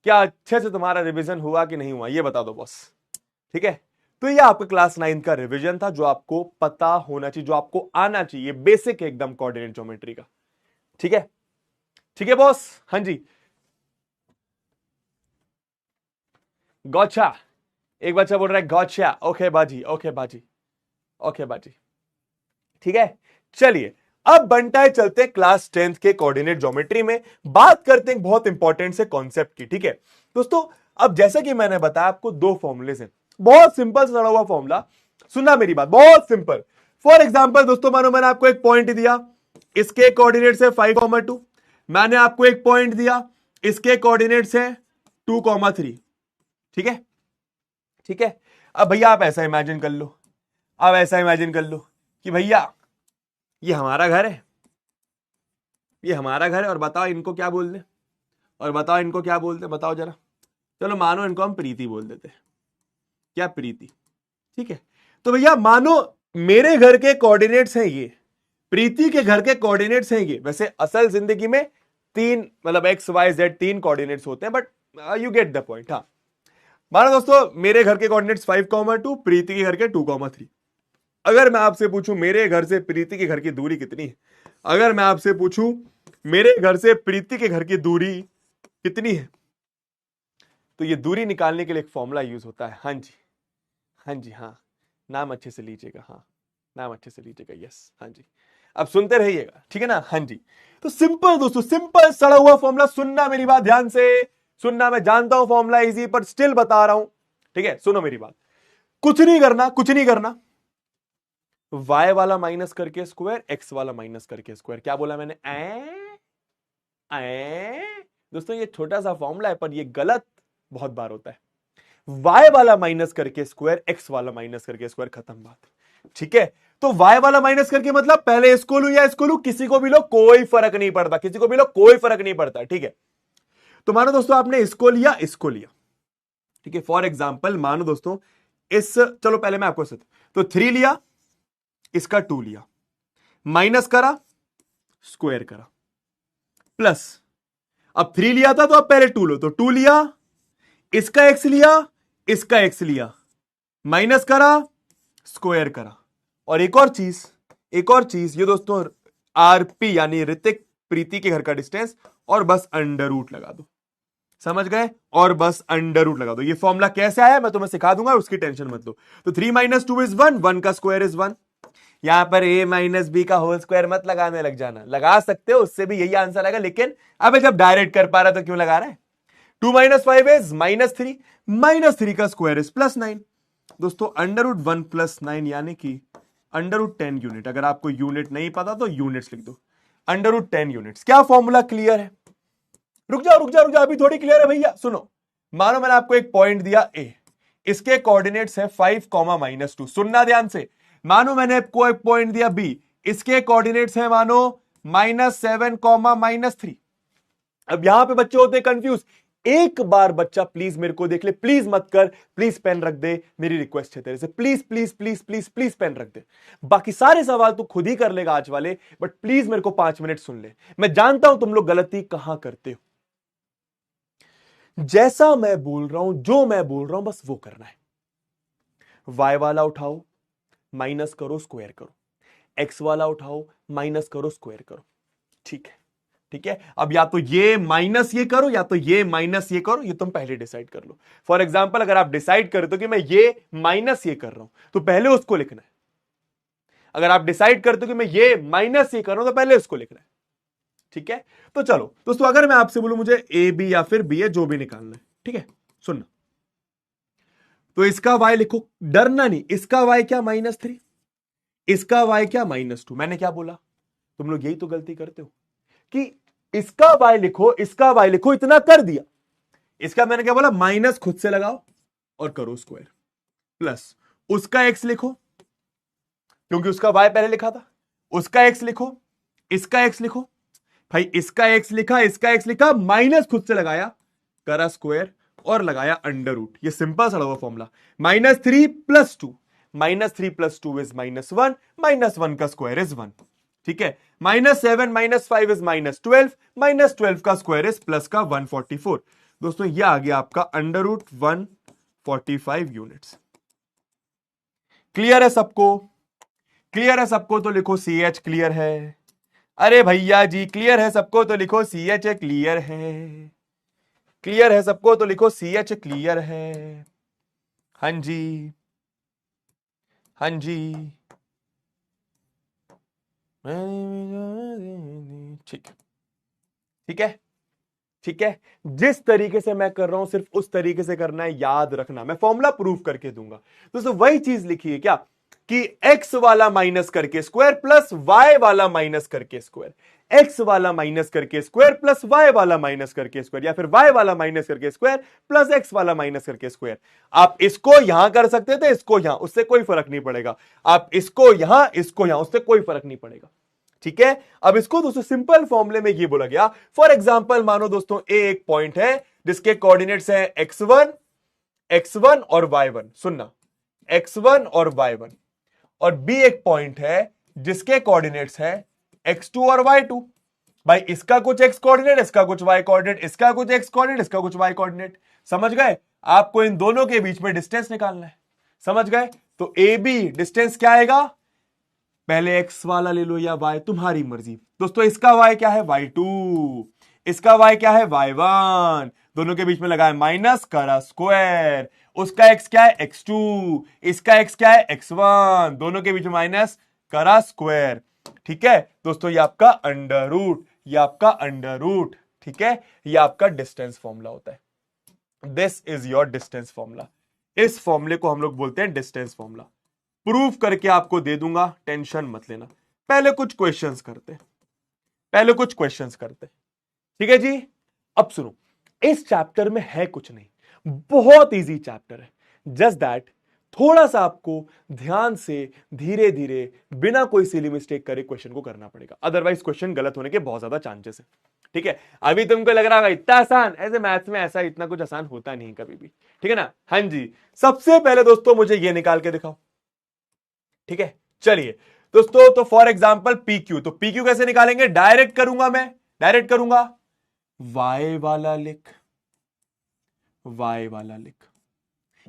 क्या अच्छे से तुम्हारा रिवीजन हुआ कि नहीं हुआ, ये बता दो बॉस, ठीक है? तो ये आपका क्लास 9 का रिवीजन था, जो आपको पता होना चाहिए, जो आपको आना चाहिए, बेसिक एकदम कोऑर्डिनेट ज्योमेट्री का, ठीक है? ठीक है बॉस? हां जी, गौछा, एक बच्चा बोल रहा है गौछा। ओके बाजी, ओके बाजी, ओके बाजी, ठीक है? चलिए अब बनता है, चलते क्लास 10th के कोऑर्डिनेट ज्योमेट्री में, बात करते हैं बहुत इंपॉर्टेंट से कॉन्सेप्ट की, ठीक है दोस्तों? अब जैसा कि मैंने बताया आपको, 2 फॉर्मूले हैं, बहुत सिंपल सड़ा हुआ फॉर्मूला। सुनना मेरी बात, बहुत सिंपल। फॉर एग्जांपल दोस्तों, मानो मैंने आपको एक पॉइंट दिया, इसके कोऑर्डिनेट्स है 5,2। मैंने आपको एक पॉइंट दिया, इसके कोऑर्डिनेट्स है 2,3, ठीक है? ठीक है? अब भैया आप ऐसा इमेजिन कर लो, अब ऐसा इमेजिन कर लो कि भैया ये हमारा घर है, ये हमारा घर है, और बताओ इनको क्या बोल दे, और बताओ इनको क्या बोलते, बताओ जरा। चलो मानो इनको हम प्रीति बोल देते हैं, क्या प्रीति, ठीक है? तो भैया मानो मेरे घर के कोऑर्डिनेट्स हैं ये, प्रीति के घर के कोऑर्डिनेट्स हैं ये। वैसे असल जिंदगी में तीन मतलब एक्स वाई जेड तीन कोऑर्डिनेट्स होते हैं, but you get the point. हाँ, मानो दोस्तों मेरे घर के कोऑर्डिनेट्स 5,2, प्रीति के घर के 2,3। अगर मैं आपसे पूछूं मेरे घर से प्रीति के घर की दूरी कितनी है, अगर मैं आपसे पूछूं मेरे घर से प्रीति के घर की दूरी कितनी है, तो ये दूरी निकालने के लिए एक फॉर्मूला यूज होता है। हाँ जी, हाँ जी, हाँ, नाम अच्छे से लीजिएगा, हाँ नाम अच्छे से लीजिएगा, यस, हाँ जी, अब सुनते रहिएगा, ठीक है ना। हाँ जी, तो सिंपल दोस्तों, सिंपल सड़ा हुआ फॉर्मूला, सुनना मेरी बात ध्यान से सुनना। मैं जानता हूं फॉर्मूला इजी, पर स्टिल बता रहा हूं, ठीक है, सुनो मेरी बात। कुछ नहीं करना, कुछ नहीं करना, y वाला माइनस करके स्क्वायर, x वाला माइनस करके स्क्वायर। क्या बोला मैंने? दोस्तों ये छोटा सा फॉर्मूला है, पर ये गलत बहुत बार होता है। y वाला माइनस करके स्क्वायर, x वाला माइनस करके स्क्वायर, खत्म बात, ठीक है। तो y वाला माइनस करके मतलब पहले इसको लू या इसको लू, किसी को भी लो कोई फर्क नहीं पड़ता, किसी को भी लो कोई फर्क नहीं पड़ता, ठीक है। तो मानो दोस्तों आपने इसको लिया, इसको लिया, ठीक है। फॉर एग्जाम्पल मानो दोस्तों चलो पहले मैं आपको तो 3 लिया, इसका 2 लिया, माइनस करा, स्क्वायर करा, प्लस अब 3 लिया था तो अब पहले 2 लो, तो 2 लिया, इसका x लिया, इसका x लिया, माइनस करा, स्क्वायर करा। और एक और चीज ये दोस्तों आरपी यानी ऋतिक प्रीति के घर का डिस्टेंस, और बस अंडर रूट लगा दो, समझ गए, और बस अंडर रूट लगा दो। ये फॉर्मूला कैसे आया मैं तुम्हें सिखा दूंगा, उसकी टेंशन मत लो। तो 3 - 2 इज 1, 1 का स्क्वायर इज 1। यहां पर a - b का होल स्क्वायर मत लगाने लग जाना, लगा सकते हो, उससे भी यही आंसर आएगा, लेकिन अब जब डायरेक्ट कर पा रहा तो क्यों लगा रहा है। 2 - 5 इज -3, -3 का स्क्वायर इज +9। दोस्तों अंडर रूट 1 + 9 यानी कि अंडर रूट 10 यूनिट। अगर आपको यूनिट नहीं पता तो यूनिट्स लिख दो, अंडर रूट 10 यूनिट्स। क्या फॉर्मूला क्लियर है? रुक जाओ, अभी थोड़ी क्लियर है भैया, सुनो। मानो मैंने आपको एक पॉइंट दिया ए, इसके कोऑर्डिनेट्स है 5, -2, सुनना ध्यान से। मानो मैंने आपको एक पॉइंट दिया बी, इसके कोऑर्डिनेट्स है मानो -7, -3। अब यहां पे बच्चे होते हैं कंफ्यूज। एक बार बच्चा प्लीज मेरे को देख ले, प्लीज मत कर, प्लीज पेन रख दे, मेरी रिक्वेस्ट है तेरे से, please please please please please pen रख दे। बाकी सारे सवाल तू खुद ही कर लेगा आज वाले, बट प्लीज मेरे को 5 मिनट सुन ले। मैं जानता हूं तुम लोग गलती कहां करते हो, जैसा मैं बोल रहा हूं, जो मैं बोल रहा हूं बस वो करना है। y वाला उठाओ, माइनस करो, स्क्वायर करो, x वाला उठाओ, माइनस करो, स्क्वायर करो, ठीक है, ठीक है। अब या तो ये माइनस ये करो, या तो ये माइनस ये करो, ये तुम पहले डिसाइड कर लो। फॉर एग्जाम्पल अगर आप डिसाइड करते हो कि मैं ये माइनस ये कर रहा हूं, तो पहले उसको लिखना है। अगर आप डिसाइड करते हो कि मैं ये माइनस ये कर रहा हूं, तो पहले उसको लिखना है, ठीक है। तो चलो दोस्तों, अगर मैं आपसे बोलूं मुझे ए बी या फिर बी है, जो भी निकालना है, ठीक है, सुनना। तो इसका y लिखो, डरना नहीं, इसका y क्या -3, इसका y क्या -2। मैंने क्या बोला? तुम लोग यही तो गलती करते हो कि इसका y लिखो, इसका y लिखो, इतना कर दिया। इसका मैंने क्या बोला? माइनस खुद से लगाओ और करो स्क्वायर, प्लस उसका x लिखो, क्योंकि उसका y पहले लिखा था, उसका x लिखो, इसका x लिखो। भाई इसका x लिखा, इसका x लिखा, माइनस खुद से लगाया, करा स्क्वायर और लगाया अंडर रूट। ये सिंपल सा हुआ फॉर्मूला। -3 + 2, -3 + 2 इज -1, -1 का स्क्वायर इज 1, ठीक है। -7 - 5 इज -12, -12 का स्क्वायर इज प्लस का 144। दोस्तों ये आ गया आपका अंडर रूट 145 यूनिट्स। क्लियर है सबको? क्लियर है सबको तो लिखो CH क्लियर है। अरे भैया जी क्लियर है सबको तो लिखो CH क्लियर है। क्लियर है सबको तो लिखो CH क्लियर है। हाँ जी, हाँ जी, ठीक है, ठीक है, ठीक है। जिस तरीके से मैं कर रहा हूं सिर्फ उस तरीके से करना है, याद रखना। मैं फॉर्मूला प्रूफ करके दूंगा। दोस्तों वही चीज लिखी है क्या कि x वाला माइनस करके स्क्वायर प्लस y वाला माइनस करके स्क्वायर, x वाला माइनस करके स्क्वायर प्लस y वाला माइनस करके स्क्वायर, या फिर y वाला माइनस करके स्क्वायर प्लस x वाला माइनस करके स्क्वायर। आप इसको यहां कर सकते थे, इसको यहां, उससे कोई फर्क नहीं पड़ेगा। आप इसको यहां, इसको यहां, उससे कोई फर्क नहीं पड़ेगा, ठीक है। अब इसको दोस्तों सिंपल फॉर्मूले में ये बोला गया। फॉर एग्जांपल मानो दोस्तों ए एक पॉइंट है जिसके कोऑर्डिनेट्स हैं x1 और y1। सुनना, x1 और y1, और b एक पॉइंट है जिसके कोऑर्डिनेट्स है x2 और y2। भाई इसका कुछ x कोऑर्डिनेट, इसका कुछ y कोऑर्डिनेट, इसका कुछ x कोऑर्डिनेट, इसका कुछ y कोऑर्डिनेट। समझ गए? आपको इन दोनों के बीच में डिस्टेंस निकालना है। समझ गए? तो ए बी डिस्टेंस क्या आएगा, पहले x वाला ले लो या y, तुम्हारी मर्जी। दोस्तों इसका y क्या है, y2, इसका y क्या है, y1, दोनों के बीच में लगा है माइनस, करा स्क्वायर। उसका x क्या है, x2, इसका x क्या है, x1, दोनों के बीच में माइनस, करा स्क्वायर। ठीक है दोस्तों, ये आपका अंडर रूट, ये आपका अंडर रूट। ठीक है, ये आपका डिस्टेंस फॉर्मूला होता है। This is your distance formula. इस फॉर्मूले को हम लोग बोलते हैं डिस्टेंस फॉर्मूला। प्रूफ करके आपको दे दूंगा, टेंशन मत लेना। पहले कुछ क्वेश्चंस करते, पहले कुछ क्वेश्चंस करते। ठीक है जी, अब सुनो, इस चैप्टर में है कुछ नहीं, बहुत इजी चैप्टर है। जस्ट दैट थोड़ा सा आपको ध्यान से धीरे धीरे बिना कोई सिली मिस्टेक करे क्वेश्चन को करना पड़ेगा, अदरवाइज क्वेश्चन गलत होने के बहुत ज्यादा चांसेस है। ठीक है, अभी तुमको लग रहा होगा इतना आसान, ऐसे मैथ्स में ऐसा इतना कुछ आसान होता नहीं कभी भी। ठीक है ना? हाँ जी, सबसे पहले दोस्तों मुझे ये निकाल के दिखाओ। ठीक है, चलिए दोस्तों, तो फॉर एग्जांपल पी क्यू, तो पी क्यू कैसे निकालेंगे, डायरेक्ट करूंगा मैं, डायरेक्ट करूंगा। y वाला लिख, y वाला लिख,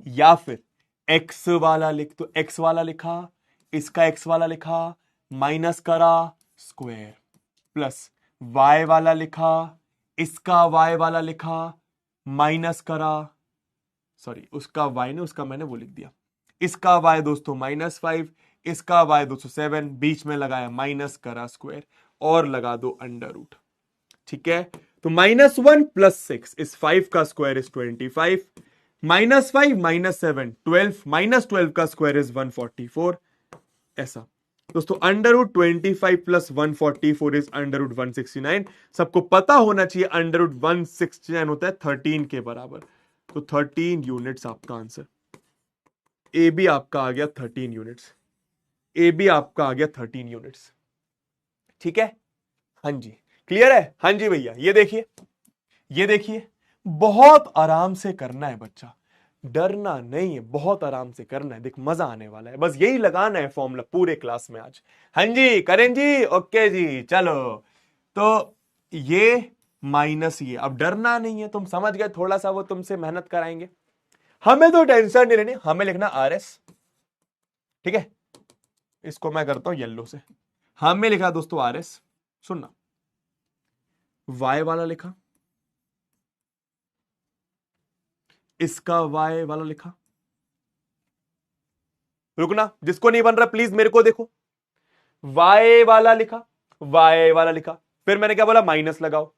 या फिर x वाला लिख, तो x वाला लिखा, इसका x वाला लिखा, माइनस करा स्क्वायर, प्लस y वाला लिखा, इसका y वाला लिखा, माइनस करा, सॉरी उसका y ने, उसका मैंने वो लिख दिया, इसका y दोस्तों -5, इसका y 207, बीच में लगाया माइनस करा स्क्वायर और लगा दो अंडर रूट। ठीक है, तो -1 + 6 इस 5 का स्क्वायर इज 25, -5 - 7 12, -12 का स्क्वायर इज 144। ऐसा दोस्तों, under root 25 + 144 is under root 169। सबको पता होना चाहिए अंडर रूट 169 होता है 13 के बराबर, तो 13 यूनिट्स आपका आंसर। ए बी आपका आ गया 13 यूनिट्स, ए बी आपका आ गया 13 यूनिट्स। ठीक है, हाँ जी, क्लियर है? हाँ जी भैया, ये देखिए, ये देखिए, बहुत आराम से करना है बच्चा, डरना नहीं है, बहुत आराम से करना है, देख मजा आने वाला है, बस यही लगाना है फॉर्मूला पूरे क्लास में आज। हाँ जी करें जी, ओके जी, चलो तो ये माइनस ये, अब डरना नहीं है, तुम समझ गए, थोड़ा सा वो तुमसे मेहनत कराएंगे, हमें तो टेंशन नहीं लेनी, हमें लिखना आर एस। ठीक है, इसको मैं करता हूं येलो से, हमें लिखा दोस्तों आर एस, सुनना, y वाला लिखा, इसका y वाला लिखा, रुकना, जिसको नहीं बन रहा प्लीज मेरे को देखो, y वाला लिखा, y वाला लिखा, फिर मैंने क्या बोला, माइनस लगाओ।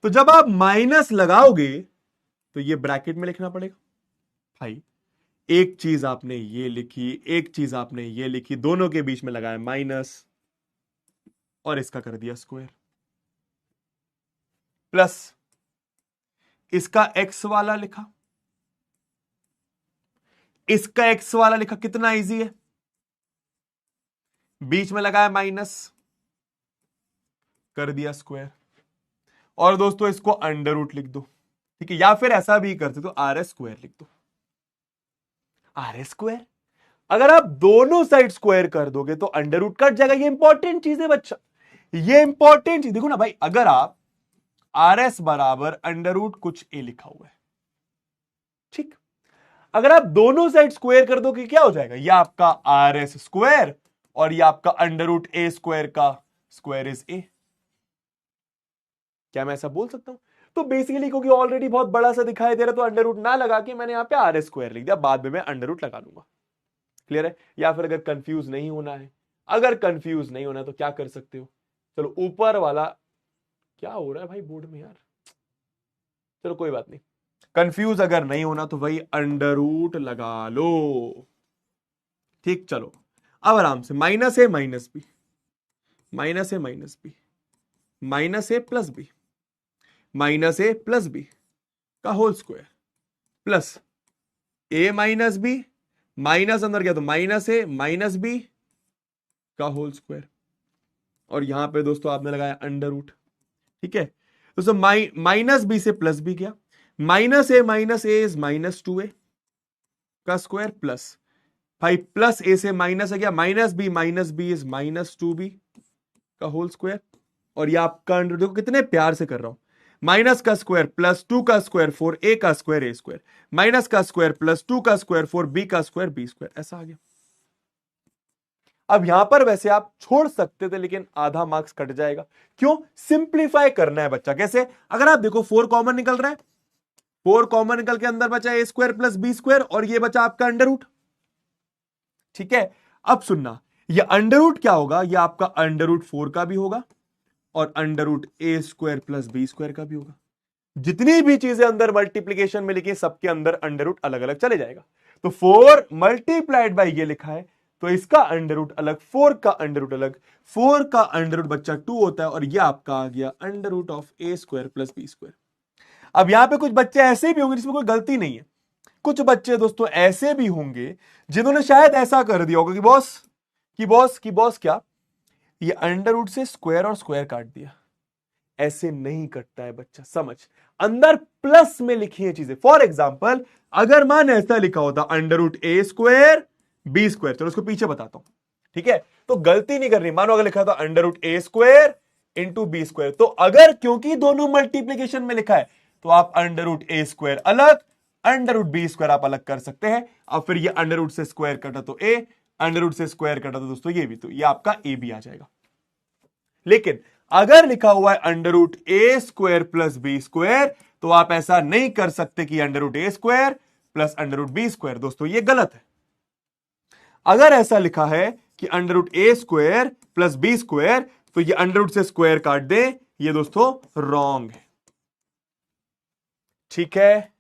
तो जब आप माइनस लगाओगे तो ये ब्रैकेट में लिखना पड़ेगा। भाई एक चीज आपने ये लिखी, एक चीज आपने ये लिखी, दोनों के बीच में लगाया माइनस और इसका कर दिया स्क्वायर, प्लस इसका x वाला लिखा, इसका x वाला लिखा, कितना इजी है, बीच में लगाया माइनस, कर दिया स्क्वायर, और दोस्तों इसको अंडर रूट लिख दो। ठीक है, या फिर ऐसा भी कर सकते हो, आर एस स्क्वायर लिख दो, आर एस स्क्वायर। अगर आप दोनों साइड स्क्वायर कर दोगे तो अंडर रूट कट जाएगा, ये इंपॉर्टेंट चीज है बच्चा, ये इंपॉर्टेंट चीज। देखो ना भाई, अगर आप आर एस बराबर अंडर रूट कुछ ए लिखा हुआ है, ठीक, अगर आप दोनों साइड स्क्वायर कर दोगे क्या हो जाएगा, ये आपका आर एस स्क्वायर और ये आपका अंडर रूट ए स्क्वायर का स्क्वायर इज ए। क्या मैं ऐसा बोल सकता हूं? तो बेसिकली क्योंकि ऑलरेडी बहुत बड़ा सा दिखाई दे रहा, तो अंडर रूट ना लगा के मैंने यहां पे आर एस स्क्वायर लिख दिया, बाद में मैं अंडर रूट लगा लूंगा। क्लियर है? या फिर अगर कंफ्यूज नहीं होना है, अगर कंफ्यूज नहीं होना है तो क्या कर सकते हो, चलो ऊपर वाला, क्या हो रहा है भाई बोर्ड में यार, चलो कोई बात नहीं, कंफ्यूज अगर नहीं होना तो वही अंडर रूट लगा लो। ठीक, चलो अब आराम से, माइनस ए माइनस बी, माइनस ए माइनस बी, माइनस ए प्लस बी, माइनस ए प्लस बी का होल स्क्वायर, प्लस ए माइनस बी, माइनस अंदर गया तो माइनस ए माइनस बी का होल स्क्वायर, और यहां पे दोस्तों आपने लगाया अंडर रूट। ठीक है दोस्तों, माइनस बी से प्लस बी गया, माइनस ए इज -2a का स्क्वायर, प्लस भाई प्लस ए से माइनस है क्या, माइनस बी इज -2b का होल स्क्वायर, और ये आपका अंडर, देखो कितने प्यार से कर रहा हूं, माइनस का स्क्वायर प्लस 2 का स्क्वायर 4a का स्क्वायर a स्क्वायर, माइनस का स्क्वायर प्लस 2 का स्क्वायर 4b का स्क्वायर b स्क्वायर, ऐसा आ गया। अब यहां पर वैसे आप छोड़ सकते थे, लेकिन आधा मार्क्स कट जाएगा। क्यों? सिंप्लीफाई करना है बच्चा। कैसे? अगर आप देखो 4 कॉमन निकल रहा है, 4 कॉमन निकल के अंदर बचा ए स्क्वायर प्लस बी स्क्वायर, और ये बचा आपका अंडर रूट। ठीक है, अब सुनना, ये अंडर रूट क्या होगा, ये आपका अंडर रूट 4 का भी होगा और under root A square plus B square का भी होगा। जितनी भी चीजें अंदर मल्टीप्लीकेशन में लिखी सबके अंदर अंडर रूट अलग अलग चले जाएगा। तो 4 मल्टीप्लाइड बाई ये लिखा है, तो इसका अंडर रूट अलग, 4 का अंडर रूट अलग, 4 का अंडर रूट बच्चा 2 होता है, और ये आपका आ गया under root of a square plus B square. अब यहां पे कुछ बच्चे ऐसे भी होंगे जिसमें कोई गलती नहीं है, कुछ बच्चे दोस्तों ऐसे भी होंगे जिन्होंने शायद ऐसा कर दिया होगा कि बॉस क्या, ये अंडर रूट से स्क्वायर और स्क्वायर काट दिया। ऐसे नहीं कटता है बच्चा, समझ, अंदर प्लस में लिखी है चीजें। फॉर एग्जाम्पल, अगर मान ऐसा लिखा होता under root A square B square, चलो उसको पीछे बताता हूं, ठीक है, तो गलती नहीं करनी। मानो अगर लिखा था under root A square into B square, तो अगर क्योंकि दोनों मल्टीप्लीकेशन में लिखा है, तो आप अंडर रूट ए स्क्वायर अलग, अंडर रूट बी स्क्वायर आप अलग कर सकते हैं। अब फिर ये अंडर रूट से स्क्वायर कटा तो ए, अंडर रूट से स्क्वायर कटा तो दोस्तों ये भी, तो ये आपका ए भी आ जाएगा। लेकिन अगर लिखा हुआ है under root A square plus B square, तो आप ऐसा नहीं कर सकते कि under root A square plus under root B square, दोस्तों ये गलत है। अगर ऐसा लिखा है कि under root A square plus B square, तो ये अंडर रूट से स्क्वायर काट दे, ये दोस्तों रॉन्ग है। ठीक है,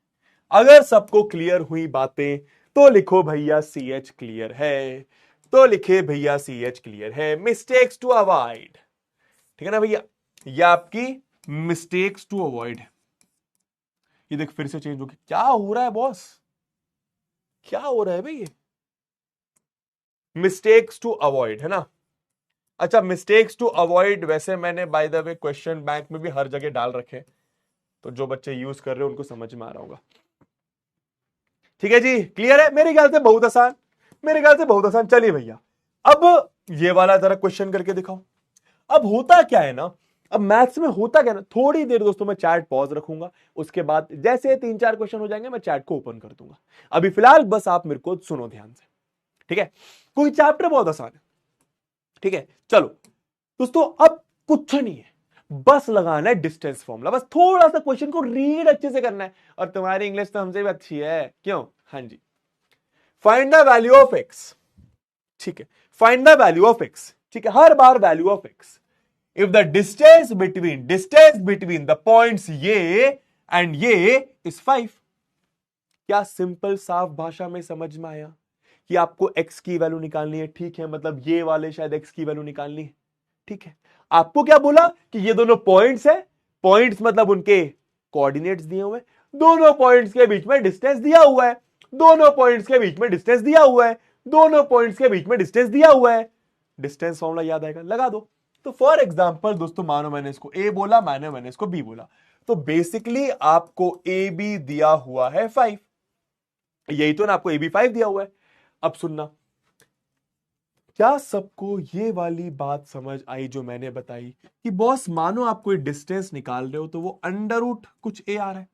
अगर सबको क्लियर हुई बातें तो लिखो भैया सी एच क्लियर है, तो लिखे भैया सी एच क्लियर है, मिस्टेक्स टू अवॉइड। ठीक है ना भैया, ये आपकी मिस्टेक्स टू अवॉइड है। ये देख फिर से चेंज हो गया, क्या हो रहा है बॉस, क्या हो रहा है भाई, ये मिस्टेक्स टू अवॉइड है ना। अच्छा, मिस्टेक्स टू अवॉइड वैसे मैंने by the way question bank में भी हर जगह डाल रखे, तो जो बच्चे यूज कर रहे हैं उनको समझ में आ रहा होगा। ठीक है जी, क्लियर है, मेरे ख्याल से बहुत आसान, मेरे ख्याल से बहुत आसान। चलिए भैया, अब ये वाला जरा क्वेश्चन करके दिखाओ। अब होता क्या है ना, अब मैथ्स में होता क्या ना, थोड़ी देर दोस्तों मैं चैट पॉज रखूंगा, उसके बाद जैसे 3-4 क्वेश्चन हो जाएंगे मैं चैट को ओपन कर दूंगा। अभी फिलहाल बस आप मेरे को सुनो ध्यान से, ठीक है, कोई चैप्टर बहुत आसान है। ठीक है, चलो दोस्तों, अब कुछ नहीं है, बस लगाना है डिस्टेंस फॉर्मूला, बस थोड़ा सा क्वेश्चन को रीड अच्छे से करना है, और तुम्हारी इंग्लिश तो हमसे भी अच्छी है, क्यों? हाँ जी, find the value of X. ठीक है, find the value of X, ठीक है, हर बार value of X if the distance between the points ये एंड ये इज 5। क्या सिंपल साफ भाषा में समझ में आया कि आपको x की वैल्यू निकालनी है? ठीक है, मतलब ये वाले शायद x की वैल्यू निकालनी है। ठीक है, आपको क्या बोला कि ये दोनों पॉइंट्स है, पॉइंट्स मतलब उनके कोऑर्डिनेट्स दिए हुए, दोनों पॉइंट्स के बीच में डिस्टेंस दिया हुआ है, दोनों पॉइंट्स के बीच में डिस्टेंस दिया हुआ है, दोनों पॉइंट्स के बीच में डिस्टेंस दिया हुआ है। डिस्टेंस फॉर्मूला याद आएगा, लगा दो। तो फॉर एग्जांपल दोस्तों, मानो मैंने इसको a बोला, मैंने इसको b बोला, तो बेसिकली आपको a b दिया हुआ है 5, यही तो ना, आपको a b 5 दिया हुआ है। अब सुनना, क्या सबको ये वाली बात समझ आई जो मैंने बताई कि बॉस मानो आप कोई डिस्टेंस निकाल रहे हो तो वो अंडर रूट कुछ a आ रहा है,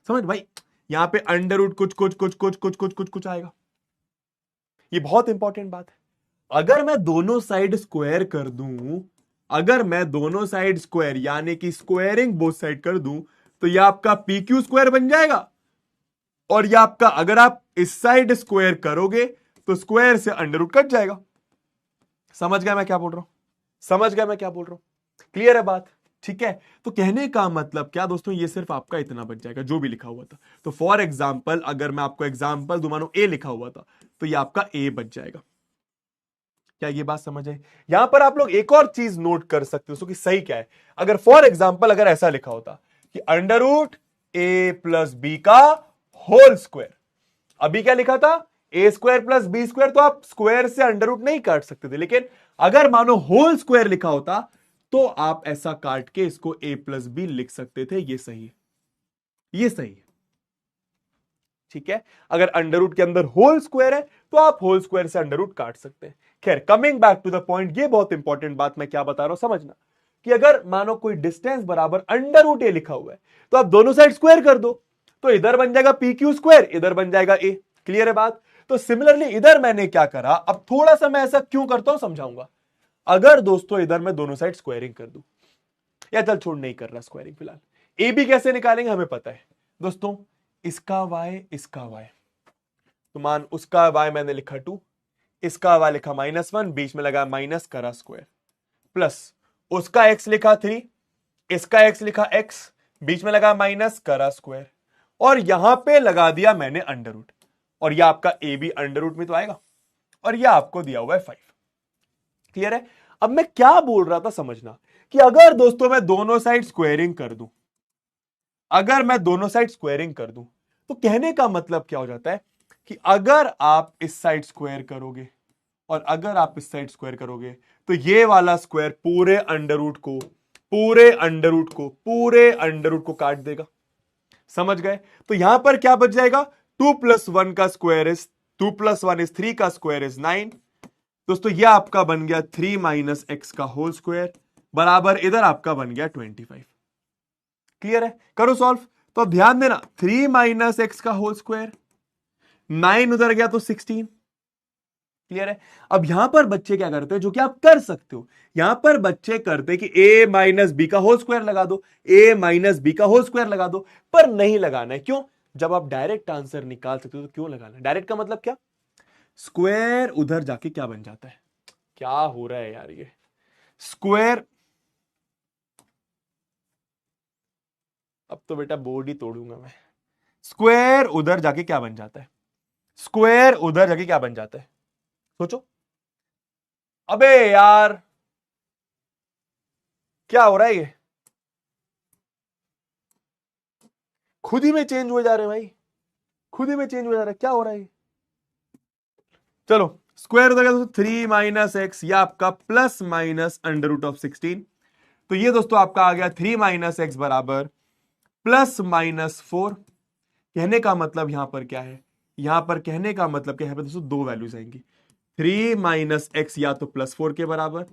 समझ भाई, यहां पे अंडर रूट कुछ आएगा। ये बहुत इंपॉर्टेंट बात है। अगर मैं दोनों साइड स्क्वायर कर दूं, अगर मैं दोनों साइड स्क्वायर यानी कि स्क्वायरिंग बोथ साइड कर दूं, तो ये आपका पी क्यू स्क्वायर बन जाएगा, और ये आपका, अगर आप इस साइड स्क्वायर करोगे तो स्क्वायर से अंडर रूट कट जाएगा। समझ गया मैं क्या बोल रहा हूं? समझ गया मैं क्या बोल रहा हूं? क्लियर है बात? ठीक है, तो कहने का मतलब क्या दोस्तों, ये सिर्फ आपका इतना बच जाएगा जो भी लिखा हुआ था। तो फॉर एग्जाम्पल, अगर मैं आपको एग्जाम्पल दूं, मानो ए लिखा हुआ था, तो ये आपका ए बच जाएगा। क्या ये बात समझ है? यहां पर आप लोग एक और चीज नोट कर सकते हो कि सही क्या है। अगर फॉर एग्जाम्पल अगर ऐसा लिखा होता कि अंडर रूट ए प्लस बी का होल स्क्वायर, अभी क्या लिखा था, ए स्क्वायर प्लस बी स्क्वायर, तो आप स्क्वायर से अंडर रूट नहीं काट सकते थे, लेकिन अगर मानो होल स्क्वायर लिखा होता तो आप ऐसा काट के इसको ए प्लस बी लिख सकते थे। ये सही है, ये सही है। ठीक है, अगर अंडर रूट के अंदर होल स्क्वायर है तो आप होल स्क्वायर से अंडर रूट काट सकते हैं। खैर, coming back to the point, ये बहुत इंपॉर्टेंट बात मैं क्या बता रहा हूं समझना, कि अगर मानो कोई डिस्टेंस बराबर अंडर रूट ए लिखा हुआ है तो आप दोनों साइड स्क्वायर कर दो, तो इधर बन जाएगा पी क्यू स्क्वायर, इधर बन जाएगा ए। क्लियर है बात? तो सिमिलरली इधर मैंने क्या करा, अब थोड़ा सा मैं ऐसा क्यों करता हूं समझाऊंगा। अगर दोस्तों इधर मैं दोनों साइड स्क्वायरिंग कर दूं, या चल छोड़ नहीं कर रहा स्क्वायरिंग फिलहाल, ए बी कैसे निकालेंगे हमें पता है दोस्तों, इसका वाई इसका वाई, तो मान उसका वाई मैंने लिखा 2, इसका वाई लिखा -1, बीच में लगा माइनस करा स्क्वायर, प्लस उसका x लिखा 3, इसका x लिखा x, बीच में लगा माइनस करा स्क्वायर, और यहां पे लगा दिया मैंने अंडर रूट, और यह आपका ए बी अंडर रूट में तो आएगा, और यह आपको दिया हुआ है 5। क्लियर है? अब मैं क्या बोल रहा था समझना, कि अगर दोस्तों मैं दोनों साइड स्क्वायरिंग कर दूं, अगर मैं दोनों साइड स्क्वायरिंग कर दूं, तो कहने का मतलब क्या हो जाता है कि अगर आप इस साइड स्क्वायर करोगे और अगर आप इस साइड स्क्वायर करोगे तो ये वाला स्क्वायर पूरे अंडर रूट को काट देगा। समझ गए? तो यहां पर क्या बच जाएगा, 2 + 1 का स्क्वायर इज 2 + 1 इज 3 का स्क्वायर इज 9। दोस्तों ये आपका बन गया 3 - x का होल स्क्वायर बराबर इधर आपका बन गया 25। क्लियर है? करो सॉल्व। तो ध्यान देना, 3 - x का होल स्क्वायर, 9 उधर गया तो 16। क्लियर है? अब यहां पर बच्चे क्या करते हैं, जो कि आप कर सकते हो, यहां पर बच्चे करते कि a - b का होल स्क्वायर लगा दो, a - b का होल स्क्वायर लगा दो, पर नहीं लगाना है। क्यों? जब आप डायरेक्ट आंसर निकाल सकते हो तो क्यों लगाना है? डायरेक्ट का मतलब क्या, स्क्वायर उधर जाके क्या बन जाता है, क्या हो रहा है यार, ये स्क्वायर, अब तो बेटा बोर्ड ही तोड़ूंगा मैं। स्क्वायर उधर जाके क्या बन जाता है, स्क्वायर उधर जाके क्या बन जाता है, सोचो। अबे यार क्या हो रहा है, ये खुद ही में चेंज हुए जा रहे हैं भाई, खुद ही में चेंज हो जा रहा है, क्या हो रहा है ये? चलो स्क्वायर उधर गया तो 3 - x, या आपका plus minus under root of 16। तो ये दोस्तों आपका आ गया 3 - x बराबर +-4। कहने का मतलब यहां पर क्या है, यहां पर कहने का मतलब क्या है दोस्तों, दो वैल्यूज आएंगी, 3 - x या तो +4 के बराबर,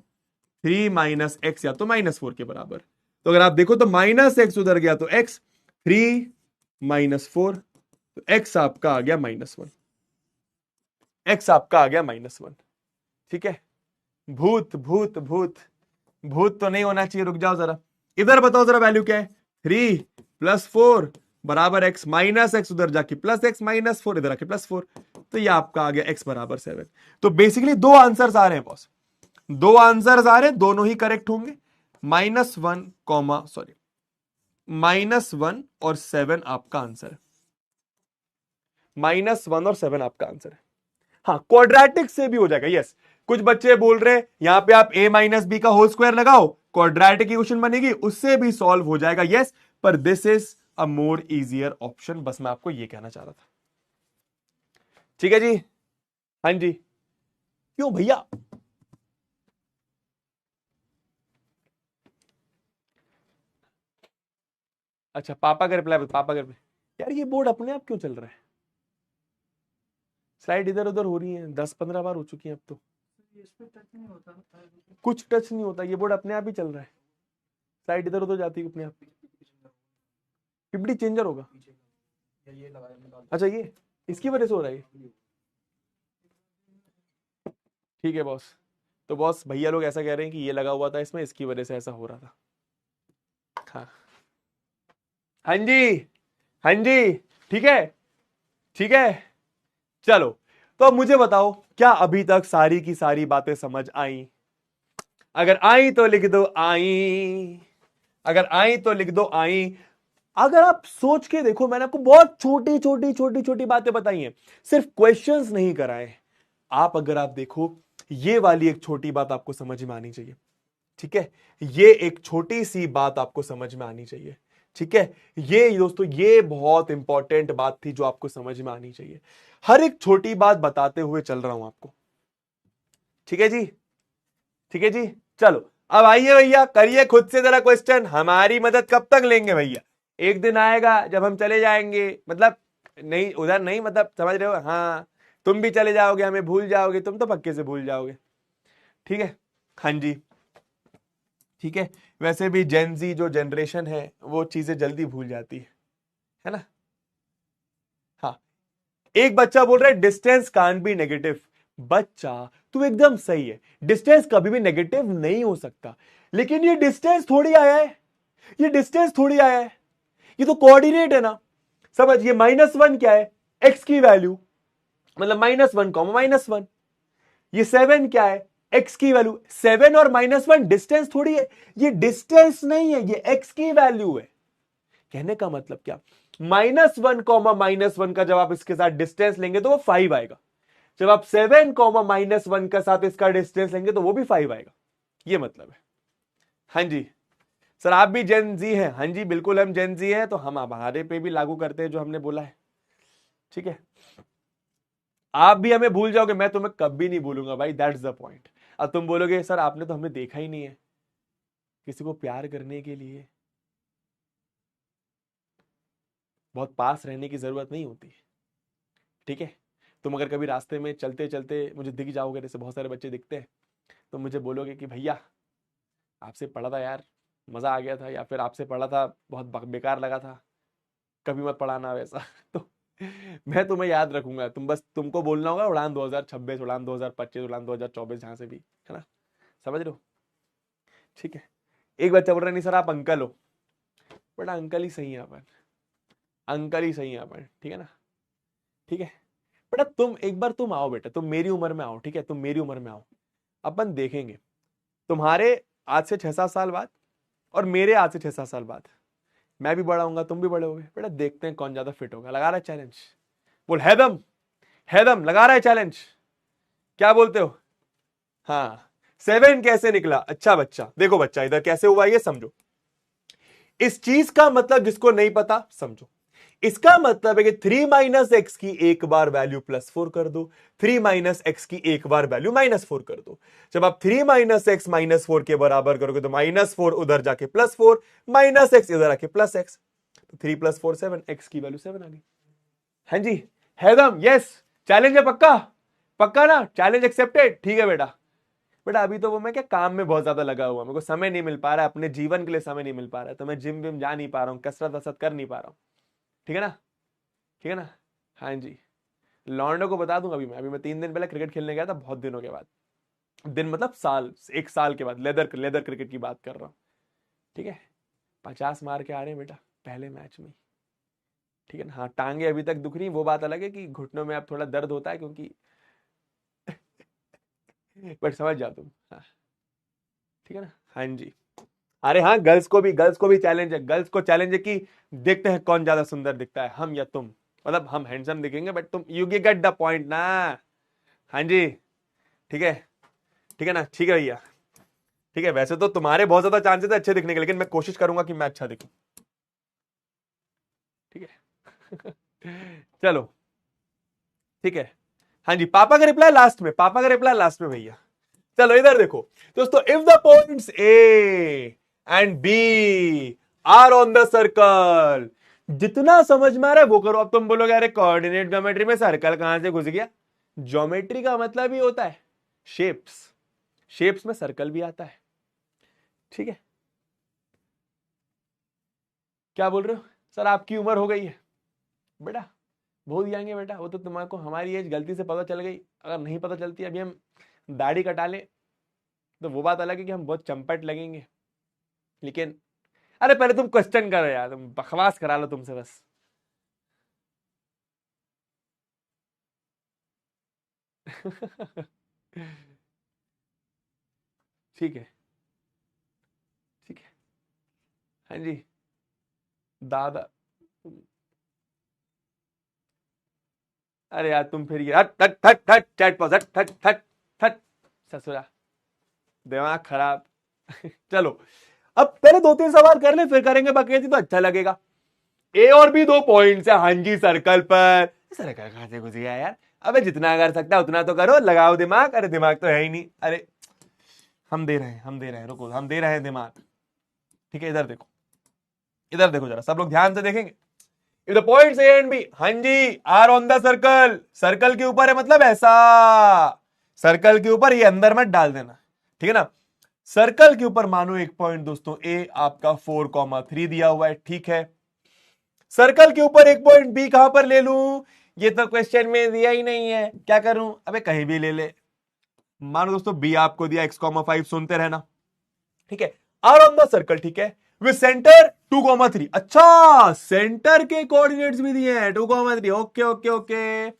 3 - x या तो -4 के बराबर। तो अगर आप देखो तो -x उधर गया तो x, 3 - 4, तो x आपका आ गया -1, x आपका आ गया -1। ठीक है, भूत भूत भूत भूत तो नहीं होना चाहिए, रुक जाओ जरा, इधर बताओ जरा वैल्यू क्या है, 3 + 4 बराबर x, -x उधर जाके +x, -4 इधर आके +4, तो ये आपका आ गया x बराबर 7। तो बेसिकली दो आंसर्स आ रहे हैं बॉस, दो आंसर्स आ रहे हैं, दोनों ही करेक्ट होंगे, -1 और 7 आपका आंसर है, -1 और 7 आपका आंसर है। हाँ, क्वाड्रेटिक से भी हो जाएगा, यस। कुछ बच्चे बोल रहे हैं यहां पे आप a - b का होल स्क्वायर लगाओ, क्वाड्रेटिक इक्वेशन बनेगी, उससे भी सॉल्व हो जाएगा, यस, पर this is a more easier option, बस मैं आपको ये कहना चाह रहा था। ठीक है जी, हाँ जी, क्यों भैया, अच्छा पापा का रिप्लाई, पापा का रिप्लाई, यार ये बोर्ड अपने आप क्यों चल रहा है, स्लाइड इधर उधर हो रही है, 10-15 बार हो चुकी है अब तो, कुछ टच नहीं होता, ये बोर्ड अपने आप ही चल रहा है, स्लाइड इधर उधर जाती है अपने आप, पिपड़ी चेंजर होगा, अच्छा ये इसकी वजह से हो रहा है, ठीक है बॉस। तो बॉस भैया लोग ऐसा कह रहे हैं कि ये लगा हुआ था इसमें, इसकी वजह से ऐसा हो रहा था। हाँ हाँ जी, हाँ जी, ठीक है, ठीक है, चलो। तो अब मुझे बताओ, क्या अभी तक सारी की सारी बातें समझ आई? अगर आई तो लिख दो आई, अगर आई तो लिख दो आई। अगर आप सोच के देखो, मैंने आपको बहुत छोटी छोटी छोटी छोटी बातें बताई हैं, सिर्फ क्वेश्चंस नहीं कराए। आप अगर आप देखो, ये वाली एक छोटी बात आपको समझ में आनी चाहिए, ठीक है, ये एक छोटी सी बात आपको समझ में आनी चाहिए, ठीक है, ये दोस्तों ये बहुत इंपॉर्टेंट बात थी जो आपको समझ में आनी चाहिए। हर एक छोटी बात बताते हुए चल रहा हूं आपको, ठीक है जी, ठीक है जी। चलो अब आइए भैया, करिए खुद से जरा क्वेश्चन, हमारी मदद कब तक लेंगे भैया, एक दिन आएगा जब हम चले जाएंगे, मतलब नहीं उधर नहीं, मतलब समझ रहे हो, हाँ तुम भी चले जाओगे, हमें भूल जाओगे, तुम तो पक्के से भूल जाओगे। ठीक है, हाँ जी, ठीक है। वैसे भी जेनजी जो जनरेशन है वो चीजें जल्दी भूल जाती है ना। हाँ, एक बच्चा बोल रहा है डिस्टेंस कांट बी नेगेटिव। बच्चा तू एकदम सही है, डिस्टेंस कभी भी नेगेटिव नहीं हो सकता, लेकिन ये डिस्टेंस थोड़ी आया है, ये डिस्टेंस थोड़ी आया है, ये तो कोऑर्डिनेट है ना। समझ, ये -1 क्या है, एक्स की वैल्यू, मतलब -1, -1। ये 7 क्या है, एक्स की वैल्यू। 7 और -1 डिस्टेंस थोड़ी है, ये डिस्टेंस नहीं है, ये एक्स की वैल्यू है। कहने का मतलब क्या, -1, -1 का जब आप इसके साथ डिस्टेंस लेंगे तो वो 5 आएगा। जब आप 7, -1 का साथ इसका डिस्टेंस लेंगे तो वो भी 5 आएगा। ये मतलब है। हाँ जी सर, आप भी जेन जी हैं? हाँ जी बिल्कुल हम जेन जी हैं, तो हम हमारे पे भी लागू करते हैं जो हमने बोला है। ठीक है, आप भी हमें भूल जाओगे, मैं तुम्हें कभी नहीं भूलूंगा भाई, दैट्स द पॉइंट। अब तुम बोलोगे सर आपने तो हमें देखा ही नहीं है, किसी को प्यार करने के लिए बहुत पास रहने की जरूरत नहीं होती। ठीक है, तुम अगर कभी रास्ते में चलते चलते मुझे दिख जाओगे, जैसे बहुत सारे बच्चे दिखते हैं, तो मुझे बोलोगे कि भैया आपसे पढ़ा था यार, मजा आ गया था, या फिर आपसे पढ़ा था बहुत बेकार लगा था, कभी मत पढ़ाना वैसा। तो मैं तुम्हें याद रखूंगा, तुम बस तुमको बोलना होगा उड़ान 2026, उड़ान 2025, उड़ान 2024, जहां से भी, है ना, समझ रहे हो। ठीक है, एक बच्चा बोल रहा नहीं सर आप अंकल हो, बड़ा अंकल ही सही है अपन, अंकल ही सही है अपन, ठीक है ना। ठीक है बेटा, तुम एक बार तुम आओ बेटा, तुम मेरी उम्र में आओ, ठीक है, तुम मेरी उम्र में आओ, अपन देखेंगे तुम्हारे आज से 6-7 साल बाद और मेरे आज से 6-7 साल बाद, मैं भी बड़ा होऊंगा तुम भी बड़े होगे बेटा, देखते हैं कौन ज्यादा फिट होगा। लगा रहा है चैलेंज, बोल हैदम, हैदम लगा रहा है चैलेंज, क्या बोलते हो। हाँ, 7 कैसे निकला, अच्छा बच्चा देखो, बच्चा इधर कैसे हुआ ये समझो, इस चीज का मतलब जिसको नहीं पता समझो, इसका मतलब है कि 3 - x की एक बार वैल्यू +4 कर दो, 3 - x की एक बार वैल्यू -4 कर दो। जब आप 3 - x -4 के बराबर करोगे तो -4 उधर जाके +4, -x इधर आके +x, तो 3 + 4 7, x की वैल्यू 7 आ गई। हाँ जी हैदम, यस, चैलेंज है पक्का, पक्का ना, चैलेंज एक्सेप्टेड। ठीक है बेटा, बेटा अभी तो वो मैं क्या काम में बहुत ज्यादा लगा हुआ, मेरे को समय नहीं मिल पा रहा है, अपने जीवन के लिए समय नहीं मिल पा रहा है, तो मैं जिम विम जा नहीं पा रहा हूँ, कसरत वसरत कर नहीं पा रहा हूँ। ठीक है ना, ठीक है ना। हाँ जी, लॉन्डो को बता दूंगा, अभी मैं 3 दिन पहले क्रिकेट खेलने गया था, बहुत दिनों के बाद, दिन मतलब साल, 1 साल के बाद, लेदर लेदर क्रिकेट की बात कर रहा हूँ। ठीक है, 50 मार के आ रहे हैं बेटा पहले मैच में। ठीक है ना, हाँ टांगे अभी तक दुख रही, वो बात अलग है कि घुटनों में अब थोड़ा दर्द होता है, क्योंकि बट समझ जाओ तुम, हाँ ठीक है ना। हाँ जी, अरे हाँ गर्ल्स को भी चैलेंज है, गर्ल्स को चैलेंज है कि देखते हैं कौन ज्यादा सुंदर दिखता है, हम या तुम, मतलब हम हैंडसम दिखेंगे बट तुम, यू गेट द पॉइंट ना। हाँ जी, ठीक है, ठीक है ना, ठीक है भैया, ठीक है। वैसे तो तुम्हारे बहुत ज्यादा चांसेस है अच्छे दिखने के, लेकिन मैं कोशिश करूंगा कि मैं अच्छा दिखूं। ठीक है। चलो, ठीक है। हाँ जी, पापा का रिप्लाई लास्ट में, पापा का रिप्लाई लास्ट में भैया। चलो इधर देखो दोस्तों, if the points A and B are on the circle, जितना समझ में आ रहा है वो करो। अब तुम बोलोगे अरे कोऑर्डिनेट ज्योमेट्री में सर्कल कहां से घुस गया, ज्योमेट्री का मतलब ही होता है शेप्स, शेप्स में सर्कल भी आता है। ठीक है, क्या बोल रहे हो सर आपकी उम्र हो गई है, बेटा भूल जाएंगे बेटा, वो तो तुम्हारे को हमारी एज गलती से पता चल गई, अगर नहीं पता चलती अभी हम दाढ़ी कटा लें तो वो बात अलग है कि हम बहुत चंपट लगेंगे, लेकिन अरे पहले तुम क्वेश्चन करो यार, तुम बकवास करा लो तुमसे बस। ठीक है, ठीक है, हाँ जी दादा, अरे यार तुम फिर ये हट हट हट हट चैट पॉज, हट हट हट हट, ससुरा दिमाग खराब। चलो, अब पहले 2-3 सवाल कर ले, फिर करेंगे बकैती तो अच्छा लगेगा। ए और बी 2 पॉइंट्स है, हाँ जी सर्कल पर, सर्कल कहां से घुस गया यार, अबे जितना कर सकता है उतना तो करो, लगाओ दिमाग, अरे दिमाग तो है ही नहीं, अरे हम दे रहे हैं, हम दे रहे हैं, रुको हम दे रहे हैं दिमाग। ठीक है, इधर देखो, इधर देखो जरा, सब लोग ध्यान से देखेंगे, if the points A and B, हाँ जी, are on the circle, circle के ऊपर है मतलब ऐसा, सर्कल के ऊपर, ये अंदर मत डाल देना, ठीक है ना। सर्कल के ऊपर मानो एक पॉइंट दोस्तों ए आपका 4,3 दिया हुआ है, ठीक है। सर्कल के ऊपर एक पॉइंट बी कहां पर ले लूं, ये तो क्वेश्चन में दिया ही नहीं है, क्या करूं, अबे कहीं भी ले ले। मानो दोस्तों बी आपको दिया x,5, सुनते रहना, ठीक है। आर ऑन द सर्कल, ठीक है, विद सेंटर 2,3, अच्छा सेंटर के कोऑर्डिनेट्स भी दिए हैं 2,3, okay okay okay.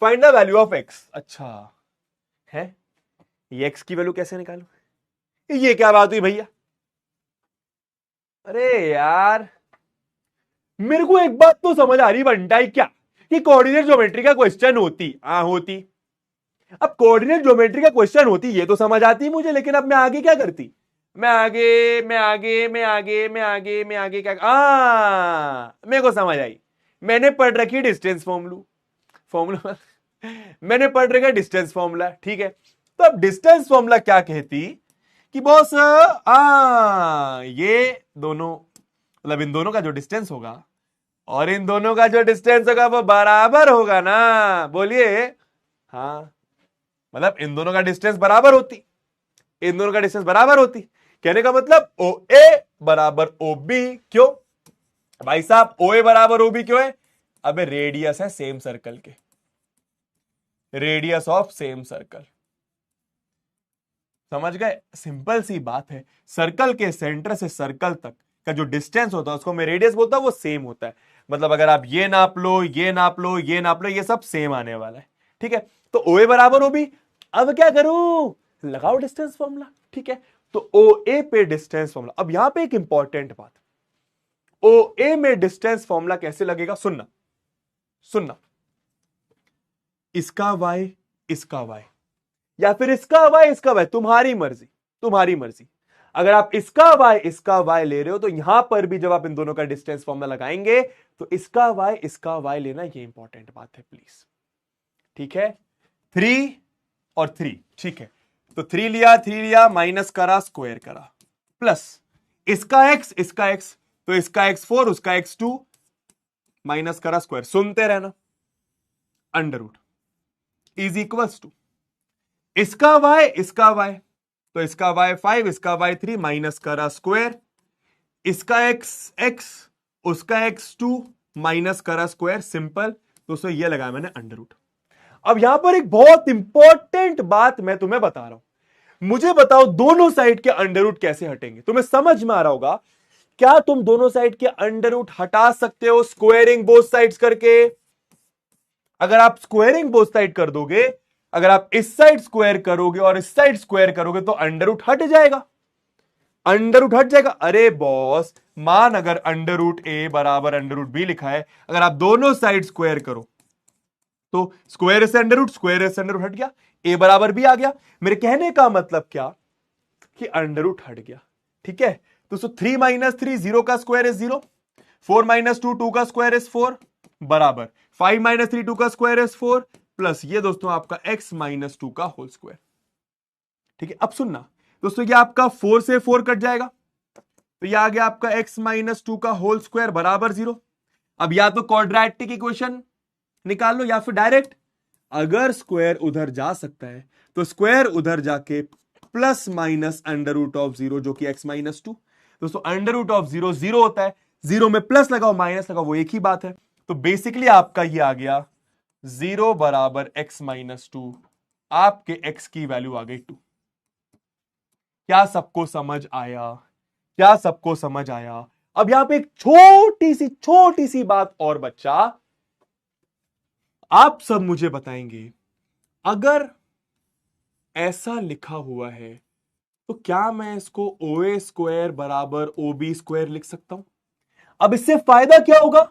Find the value of x, अच्छा है, ये x की वैल्यू कैसे निकालू, ये क्या बात हुई भैया, अरे यार मेरे को एक बात तो समझ आ रही बनता है क्या, कि कोऑर्डिनेट ज्योमेट्री का क्वेश्चन होती, हाँ होती, अब कोऑर्डिनेट ज्योमेट्री का क्वेश्चन होती ये तो समझ आती मुझे, लेकिन अब मैं आगे क्या करती, मैं आगे मैं आगे मैं आगे मैं आगे मैं आगे क्या, मेरे को समझ आई, मैंने पढ़ रखी डिस्टेंस फॉर्मूला मैंने पढ़ रखा डिस्टेंस फॉर्मूला, ठीक है। तो अब डिस्टेंस फॉर्मूला क्या कहती कि बॉस ये दोनों, मतलब इन दोनों का जो डिस्टेंस होगा और इन दोनों का जो डिस्टेंस होगा वो बराबर होगा ना, बोलिए, हाँ, मतलब इन दोनों का डिस्टेंस बराबर होती, इन दोनों का डिस्टेंस बराबर होती, कहने का मतलब ओ ए बराबर ओ बी, क्यों भाई साहब ओ ए बराबर ओ बी क्यों है, अबे रेडियस है सेम सर्कल के, रेडियस ऑफ सेम सर्कल, समझ गए, सिंपल सी बात है, सर्कल के सेंटर से सर्कल तक का जो डिस्टेंस होता है उसको मैं रेडियस बोलता हूं, वो सेम होता है, मतलब अगर आप ये नाप लो, ये नाप लो, ये नाप लो, ये सब सेम आने वाला है, ठीक है। तो ओ ए बराबर ओ बी, अब क्या करूं, लगाओ डिस्टेंस फॉर्मूला, ठीक है। तो ओ ए पे डिस्टेंस फॉर्मूला, अब यहां पे एक इंपॉर्टेंट बात, ओ ए में डिस्टेंस फॉर्मूला कैसे लगेगा, सुनना सुनना, इसका y इसका y, या फिर इसका y तुम्हारी मर्जी, तुम्हारी मर्जी, अगर आप इसका y ले रहे हो तो यहां पर भी जब आप इन दोनों का डिस्टेंस फॉर्मूला लगाएंगे तो इसका y लेना, ये इंपॉर्टेंट बात है प्लीज, ठीक है। 3 और 3, ठीक है, तो 3 लिया माइनस करा स्क्वायर करा, प्लस इसका x तो इसका x4 उसका x2 माइनस करा स्क्वायर, सुनते रहना, under root is equals to इसका y तो इसका y5 इसका y3 माइनस करा स्क्वायर, इसका x उसका x2 माइनस करा स्क्वायर, सिंपल दोस्तों, ये लगाया मैंने अंडर रूट। अब यहां पर एक बहुत इंपॉर्टेंट बात मैं तुम्हें बता रहा हूं, मुझे बताओ दोनों साइड के अंडर रूट कैसे हटेंगे, तुम्हें समझ में आ रहा होगा, क्या तुम दोनों साइड के अंडर रूट हटा सकते हो स्क्वायरिंग बोथ साइड्स करके, अगर आप स्क्वायरिंग बोथ साइड कर दोगे, अगर आप इस साइड स्क्वायर करोगे और इस साइड स्क्वायर करोगे तो अंडर रूट हट जाएगा, अंडर रूट हट जाएगा, अरे बॉस मान अगर अंडर रूट ए बराबर अंडर रूट बी लिखा है, अगर आप दोनों साइड स्क्वायर करो तो स्क्वायर से अंडर रूट हट गया, ए बराबर बी आ गया, मेरे कहने का मतलब क्या कि अंडर रूट हट गया, ठीक है। तो 3 माइनस 3 0 का स्क्वायर इज 0, 4 माइनस 2 2 का स्क्वायर इज 4 बराबर 5 माइनस 3 2 का स्क्वायर इज 4 प्लस ये दोस्तों आपका x माइनस 2 का होल स्क्वायर, ठीक है। अब सुनना दोस्तों, ये आपका 4 से 4 कट जाएगा, तो ये आ गया आपका x माइनस 2 का होल स्क्वायर बराबर 0। अब या तो क्वाड्रेटिक इक्वेशन निकाल लो या फिर डायरेक्ट, अगर स्क्वायर उधर जा सकता है तो स्क्वायर उधर जाके plus minus under root of 0 जो कि x माइनस 2, दोस्तों अंडर रूट ऑफ 0 0 होता है, 0 में प्लस लगाओ माइनस लगाओ वो एक ही बात है, तो बेसिकली आपका ये आ गया 0 बराबर x माइनस 2, आपके x की वैल्यू आ गई 2। क्या सबको समझ आया, क्या सबको समझ आया। अब यहां पे एक छोटी सी बात और बच्चा, आप सब मुझे बताएंगे, अगर ऐसा लिखा हुआ है तो क्या मैं इसको ओ ए स्क्वायर बराबर ओ बी स्क्वायर लिख सकता हूं। अब इससे फायदा क्या होगा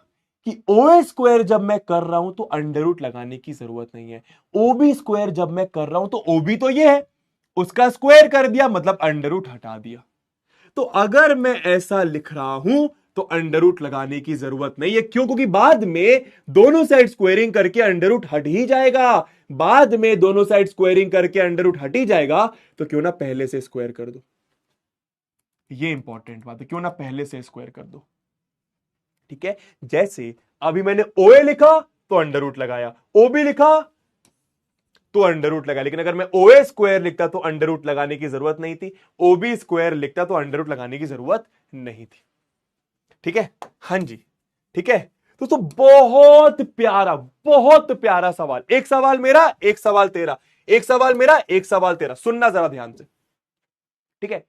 कि ओ ए स्क्वायर जब मैं कर रहा हूं तो अंडर रूट लगाने की जरूरत नहीं है, ओ बी स्क्वायर जब मैं कर रहा हूं तो ओ बी तो ये है, उसका स्क्वायर कर दिया मतलब अंडर रूट हटा दिया। तो अगर मैं ऐसा लिख रहा हूं तो अंडर रूट लगाने की जरूरत नहीं है, क्यों, क्योंकि बाद में दोनों साइड स्क्वायरिंग करके अंडर रूट हट ही जाएगा, बाद में दोनों साइड स्क्वायरिंग करके अंडर रूट हट ही जाएगा, तो क्यों ना पहले से स्क्वायर कर दो, ये इंपॉर्टेंट बात है, क्यों ना पहले से स्क्वायर कर दो, ठीक है, जैसे अभी मैंने OA लिखा तो अंडर रूट लगाया, OB लिखा तो अंडर रूट लगा, लेकिन अगर मैं OA स्क्वायर लिखता तो अंडर रूट लगाने की जरूरत नहीं थी, OB स्क्वायर लिखता तो अंडर रूट लगाने की जरूरत नहीं थी। ठीक है, हां जी, ठीक है। तो बहुत प्यारा सवाल, एक सवाल मेरा एक सवाल तेरा, एक सवाल मेरा एक सवाल तेरा, सुनना जरा ध्यान से। ठीक है,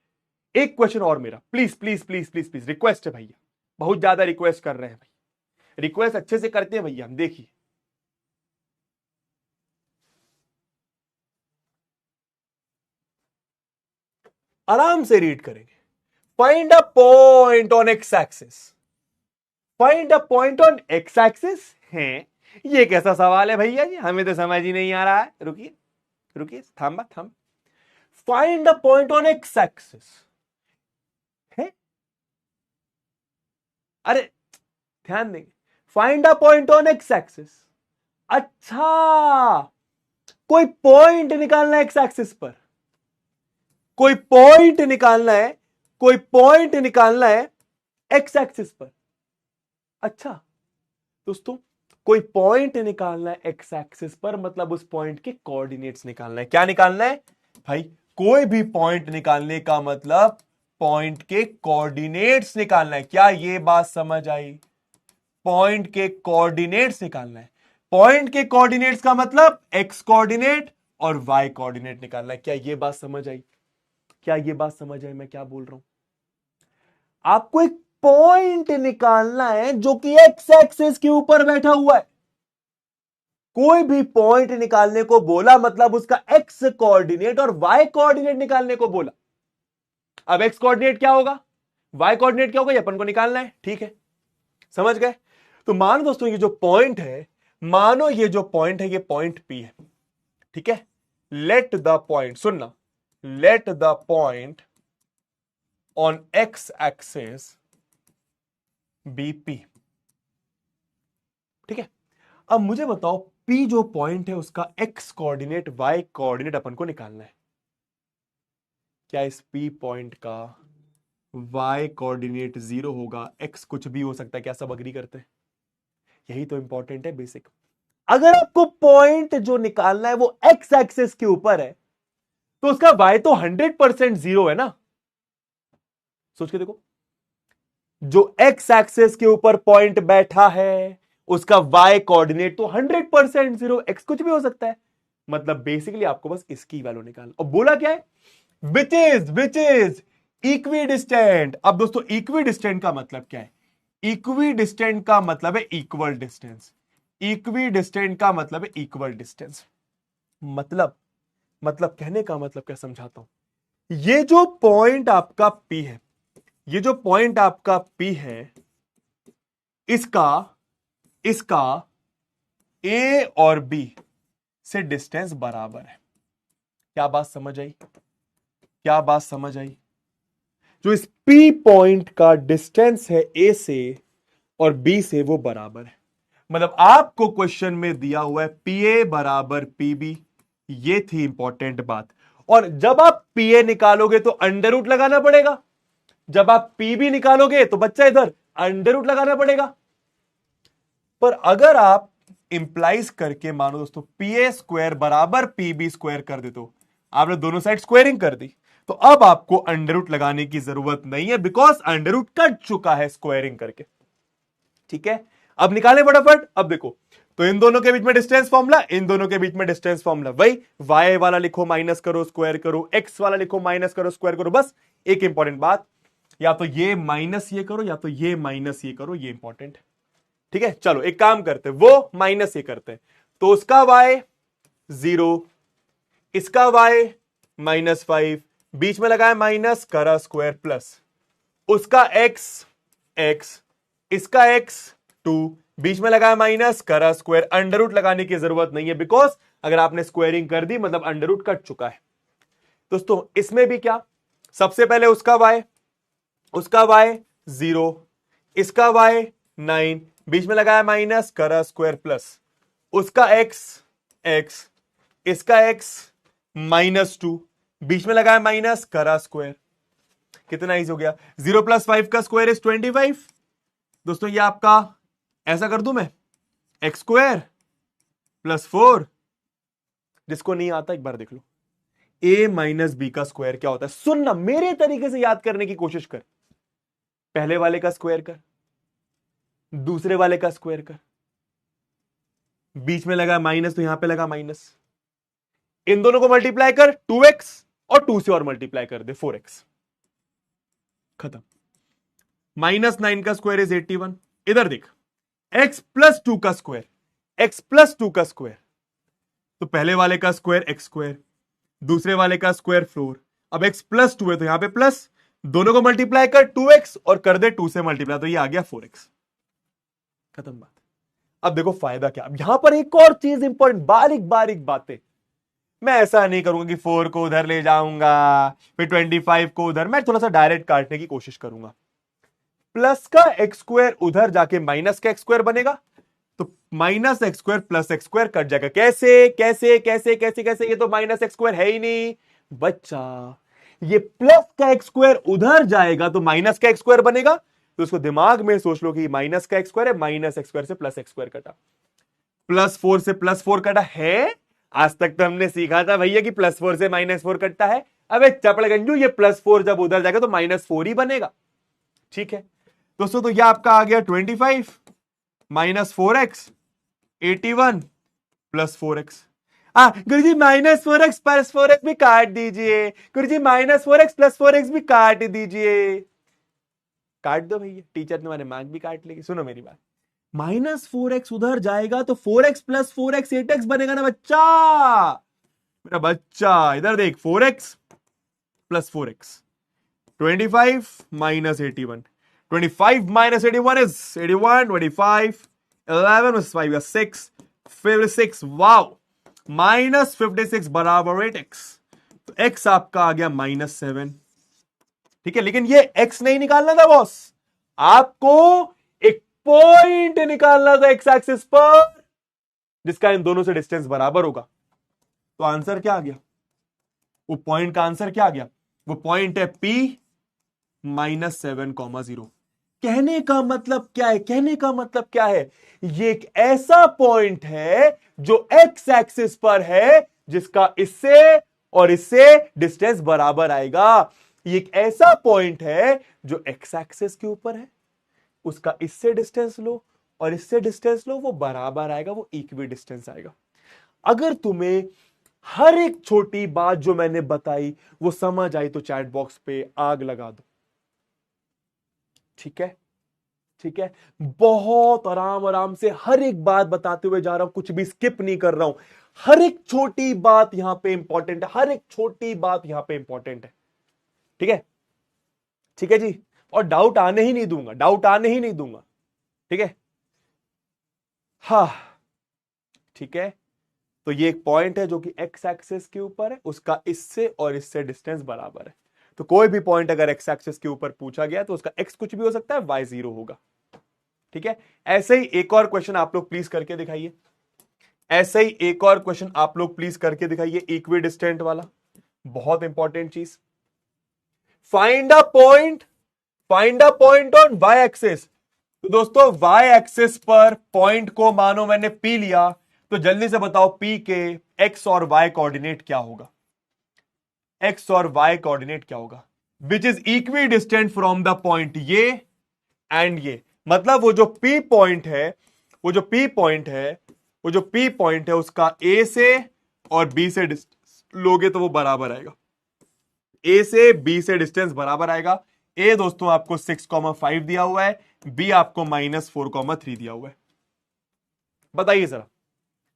एक क्वेश्चन और मेरा, please please please please please, request है भैया, बहुत ज्यादा रिक्वेस्ट कर रहे हैं भाई, रिक्वेस्ट अच्छे से करते हैं भैया, हम देखिए। आराम से रीड करेंगे। Find a point on x axis, find a point on x axis है, ये कैसा सवाल है भैया जी, हमें तो समझ ही नहीं आ रहा है। रुकिए रुकिए, थांबा थांब, find a point on x axis है, अरे ध्यान देंगे, find a point on x axis. अच्छा, कोई पॉइंट निकालना है एक्स एक्सिस पर, कोई पॉइंट निकालना है, कोई पॉइंट निकालना है एक्स एक्सिस पर। अच्छा दोस्तों, कोई पॉइंट निकालना है एक्स एक्सिस पर, मतलब उस पॉइंट के कोऑर्डिनेट्स निकालना है। क्या निकालना है भाई? कोई भी पॉइंट निकालने का मतलब पॉइंट के कोऑर्डिनेट्स निकालना है। क्या ये बात समझ आई? पॉइंट के कोऑर्डिनेट्स निकालना है। पॉइंट के कोऑर्डिनेट्स का मतलब एक्स कोऑर्डिनेट और वाई कोऑर्डिनेट निकालना है। क्या ये बात समझ आई? क्या ये बात समझ आई मैं क्या बोल रहा हूं? आपको एक पॉइंट निकालना है जो कि एक्स एक्सिस के ऊपर बैठा हुआ है। कोई भी पॉइंट निकालने को बोला मतलब उसका एक्स कोऑर्डिनेट और वाई कोऑर्डिनेट निकालने को बोला। अब एक्स कोऑर्डिनेट क्या होगा, वाई कोऑर्डिनेट क्या होगा, ये अपन को निकालना है। ठीक है, समझ गए? तो मानो दोस्तों ये जो पॉइंट है, मानो ये जो पॉइंट है ये पॉइंट P है। ठीक है, लेट द पॉइंट, सुनना, let the point on x axis be P। ठीक है, अब मुझे बताओ P जो पॉइंट है उसका एक्स कोऑर्डिनेट वाई कोऑर्डिनेट अपन को निकालना है। क्या इस P पॉइंट का वाई कोऑर्डिनेट 0 होगा? एक्स कुछ भी हो सकता है, क्या सब अग्री करते हैं? यही तो इंपॉर्टेंट है, बेसिक। अगर आपको पॉइंट जो निकालना है वो एक्स एक्सिस के ऊपर है तो उसका वाई तो 100% 0 है ना। सोच के देखो, जो एक्स एक्सिस के ऊपर पॉइंट बैठा है उसका वाई कोऑर्डिनेट तो 100% 0, एक्स कुछ भी हो सकता है। मतलब बेसिकली आपको बस इसकी वैल्यू निकालना। और बोला क्या है? Which is equi distant. अब दोस्तों इक्वी डिस्टेंट का मतलब क्या है? इक्वी डिस्टेंट का मतलब है इक्वल डिस्टेंस। इक्वी डिस्टेंट का मतलब है इक्वल डिस्टेंस। मतलब कहने का मतलब क्या, समझाता हूं। ये जो पॉइंट आपका P है, ये जो पॉइंट आपका P है, इसका इसका A और B से डिस्टेंस बराबर है। क्या बात समझ आई? क्या बात समझ आई? जो इस P पॉइंट का डिस्टेंस है A से और B से वो बराबर है। मतलब आपको क्वेश्चन में दिया हुआ है PA बराबर PB, ये थी इंपॉर्टेंट बात। और जब आप PA निकालोगे तो अंडर रूट लगाना पड़ेगा, जब आप PB निकालोगे तो बच्चा इधर अंडर रूट लगाना पड़ेगा। पर अगर आप इंप्लाइज करके मानो दोस्तों PA स्क्वायर बराबर PB स्क्वायर कर दे, तो आपने दोनों साइड स्क्वायरिंग कर दी, तो अब आपको अंडर रूट लगाने की जरूरत नहीं है, बिकॉज अंडर रूट कट चुका है स्क्वायरिंग करके। ठीक है, अब निकालें फटाफट। अब देखो, तो इन दोनों के बीच में डिस्टेंस फॉर्मूला, इन दोनों के बीच में डिस्टेंस फॉर्मूला वही, वाई वाला लिखो माइनस करो स्क्वायर करो, एक्स वाला लिखो माइनस करो स्क्वायर करो। बस एक इंपॉर्टेंट बात, या तो ये माइनस ये करो या तो ये माइनस ये करो, ये इंपॉर्टेंट है। ठीक है, चलो एक काम करते हैं, वो माइनस ये करते हैं, तो उसका वाई 0, इसका वाई -5, बीच में लगाया माइनस, करा स्क्वायर प्लस, उसका एक्स एक्स, इसका एक्स 2, बीच में लगाया माइनस, करा स्क्वायर। अंडर रूट लगाने की जरूरत नहीं है, बिकॉज अगर आपने स्क्वायरिंग कर दी मतलब अंडर रूट कट चुका है। दोस्तों इसमें भी क्या, सबसे पहले उसका वाई 0, इसका वाई 9, बीच में लगाया माइनस, करा स्क्वायर प्लस, उसका एक्स एक्स, इसका एक्स -2, बीच में लगाया माइनस, करा स्क्वायर। कितना इज हो गया? 0 + 5 का स्क्वायर इज 25, दोस्तों ये आपका ऐसा कर दूं मैं, एक्स स्क्वायर प्लस 4, जिसको नहीं आता एक बार देख लो, a माइनस बी का स्क्वायर क्या होता है। सुनना, मेरे तरीके से याद करने की कोशिश कर। पहले वाले का स्क्वायर कर, दूसरे वाले का स्क्वायर कर, बीच में लगा माइनस तो यहां पे लगा माइनस, इन दोनों को मल्टीप्लाई कर 2x, और 2 से और मल्टीप्लाई कर दे 4x, खत्म। -9 का स्क्वायर इज 81। इधर देख, x प्लस 2 का स्क्वायर, x प्लस 2 का स्क्वायर, तो पहले वाले का स्क्वायर एक्स स्क्वायर, दूसरे वाले का स्क्वायर 4, अब x प्लस 2 है तो यहां पे प्लस, दोनों को मल्टीप्लाई कर 2x और कर दे 2 से मल्टीप्लाई, तो ये आ गया 4x, खत्म बात। अब देखो फायदा क्या, अब यहां पर एक और चीज इंपॉर्टेंट, बारीक बारीक बातें। मैं ऐसा नहीं करूंगा कि 4 को उधर ले जाऊंगा फिर 25 को उधर, मैं थोड़ा सा डायरेक्ट काटने की कोशिश करूंगा। प्लस का एक्स स्क्वायर उधर जाके माइनस का एक्स स्क्वायर बनेगा, तो minus x square plus x square cut जाएगा। कैसे कैसे कैसे कैसे कैसे, ये तो माइनस एक्स स्क्वायर है ही नहीं बच्चा, ये प्लस का एक्स स्क्वायर उधर जाएगा तो माइनस का एक्स स्क्वायर बनेगा, तो उसको दिमाग में सोच लो कि माइनस का एक्स स्क्वायर है, माइनस एक्स स्क्वायर से प्लस एक्स स्क्वायर कटा, प्लस 4 से प्लस 4 कटा है। आज तक तो हमने सीखा था भैया कि प्लस 4 से माइनस 4 कटता है, अबे चपड़गंजू ये प्लस 4 जब उधर जाएगा तो माइनस 4 ही बनेगा। ठीक है दोस्तों, तो यह आपका आ गया 25 माइनस 4x 81 प्लस 4x। गुरु जी -4x प्लस 4x भी काट दीजिए, गुरु जी -4x प्लस 4x भी काट दीजिए। काट दो भैया, टीचर तुम्हारे मार्क भी काट लेगी। सुनो मेरी बात, -4x उधर जाएगा तो 4x प्लस 4x 8x बनेगा ना बच्चा, मेरा बच्चा। इधर देख, 4x plus 4x 25 minus 81, 25 minus 81 is 81, 25, 11 plus 5 is 6, 56, wow, minus 56 बराबर 8x, तो x आपका आ गया -7। ठीक है, लेकिन ये x नहीं निकालना था बॉस, आपको एक पॉइंट निकालना था x एक्सिस पर, जिसका इन दोनों से डिस्टेंस बराबर होगा। तो आंसर क्या आ गया, वो पॉइंट का आंसर क्या आ गया, वो पॉइंट है p -7,0। कहने का मतलब क्या है, कहने का मतलब क्या है, ये एक ऐसा पॉइंट है जो एक्स एक्सिस पर है, जिसका इससे और इससे डिस्टेंस बराबर आएगा। ये एक ऐसा पॉइंट है जो एक्स एक्सिस के ऊपर है, उसका इससे डिस्टेंस लो और इससे डिस्टेंस लो, वो बराबर आएगा, वो इक्वी डिस्टेंस आएगा। अगर तुम्हें हर एक छोटी बात जो मैंने बताई वो समझ आई तो चैट बॉक्स पे आग लगा दो। ठीक है, ठीक है, बहुत आराम आराम से हर एक बात बताते हुए जा रहा हूं, कुछ भी स्किप नहीं कर रहा हूं, हर एक छोटी बात यहां पे इंपॉर्टेंट है, हर एक छोटी बात यहां पे इंपॉर्टेंट है। ठीक है, ठीक है जी, और डाउट आने ही नहीं दूंगा, डाउट आने ही नहीं दूंगा। ठीक है, हा, ठीक है, तो ये एक पॉइंट है जो कि एक्स एक्सिस के ऊपर है, उसका इससे और इससे डिस्टेंस बराबर है। तो कोई भी पॉइंट अगर एक्स एक्सिस के ऊपर पूछा गया तो उसका एक्स कुछ भी हो सकता है, वाई 0 होगा। ठीक है, ऐसे ही एक और क्वेश्चन आप लोग प्लीज करके दिखाइए, ऐसे ही एक और क्वेश्चन आप लोग प्लीज करके दिखाइए, इक्वी डिस्टेंट वाला, बहुत इंपॉर्टेंट चीज। Find a point, find a point on y axis. तो दोस्तों वाई एक्सिस पर पॉइंट को मानो मैंने पी लिया, तो जल्दी से बताओ पी के एक्स और वाई कोऑर्डिनेट क्या होगा, एक्स और वाई कोऑर्डिनेट क्या होगा, which is equi distant from the point ये एंड ये। मतलब वो जो पी पॉइंट है, वो जो पी पॉइंट है, वो जो पी पॉइंट है उसका ए से और बी से डिस्टेंस लोगे तो वो बराबर आएगा, ए से बी से डिस्टेंस बराबर आएगा। ए दोस्तों आपको 6,5 दिया हुआ है, बी आपको -4,3 दिया हुआ है। बताइए जरा,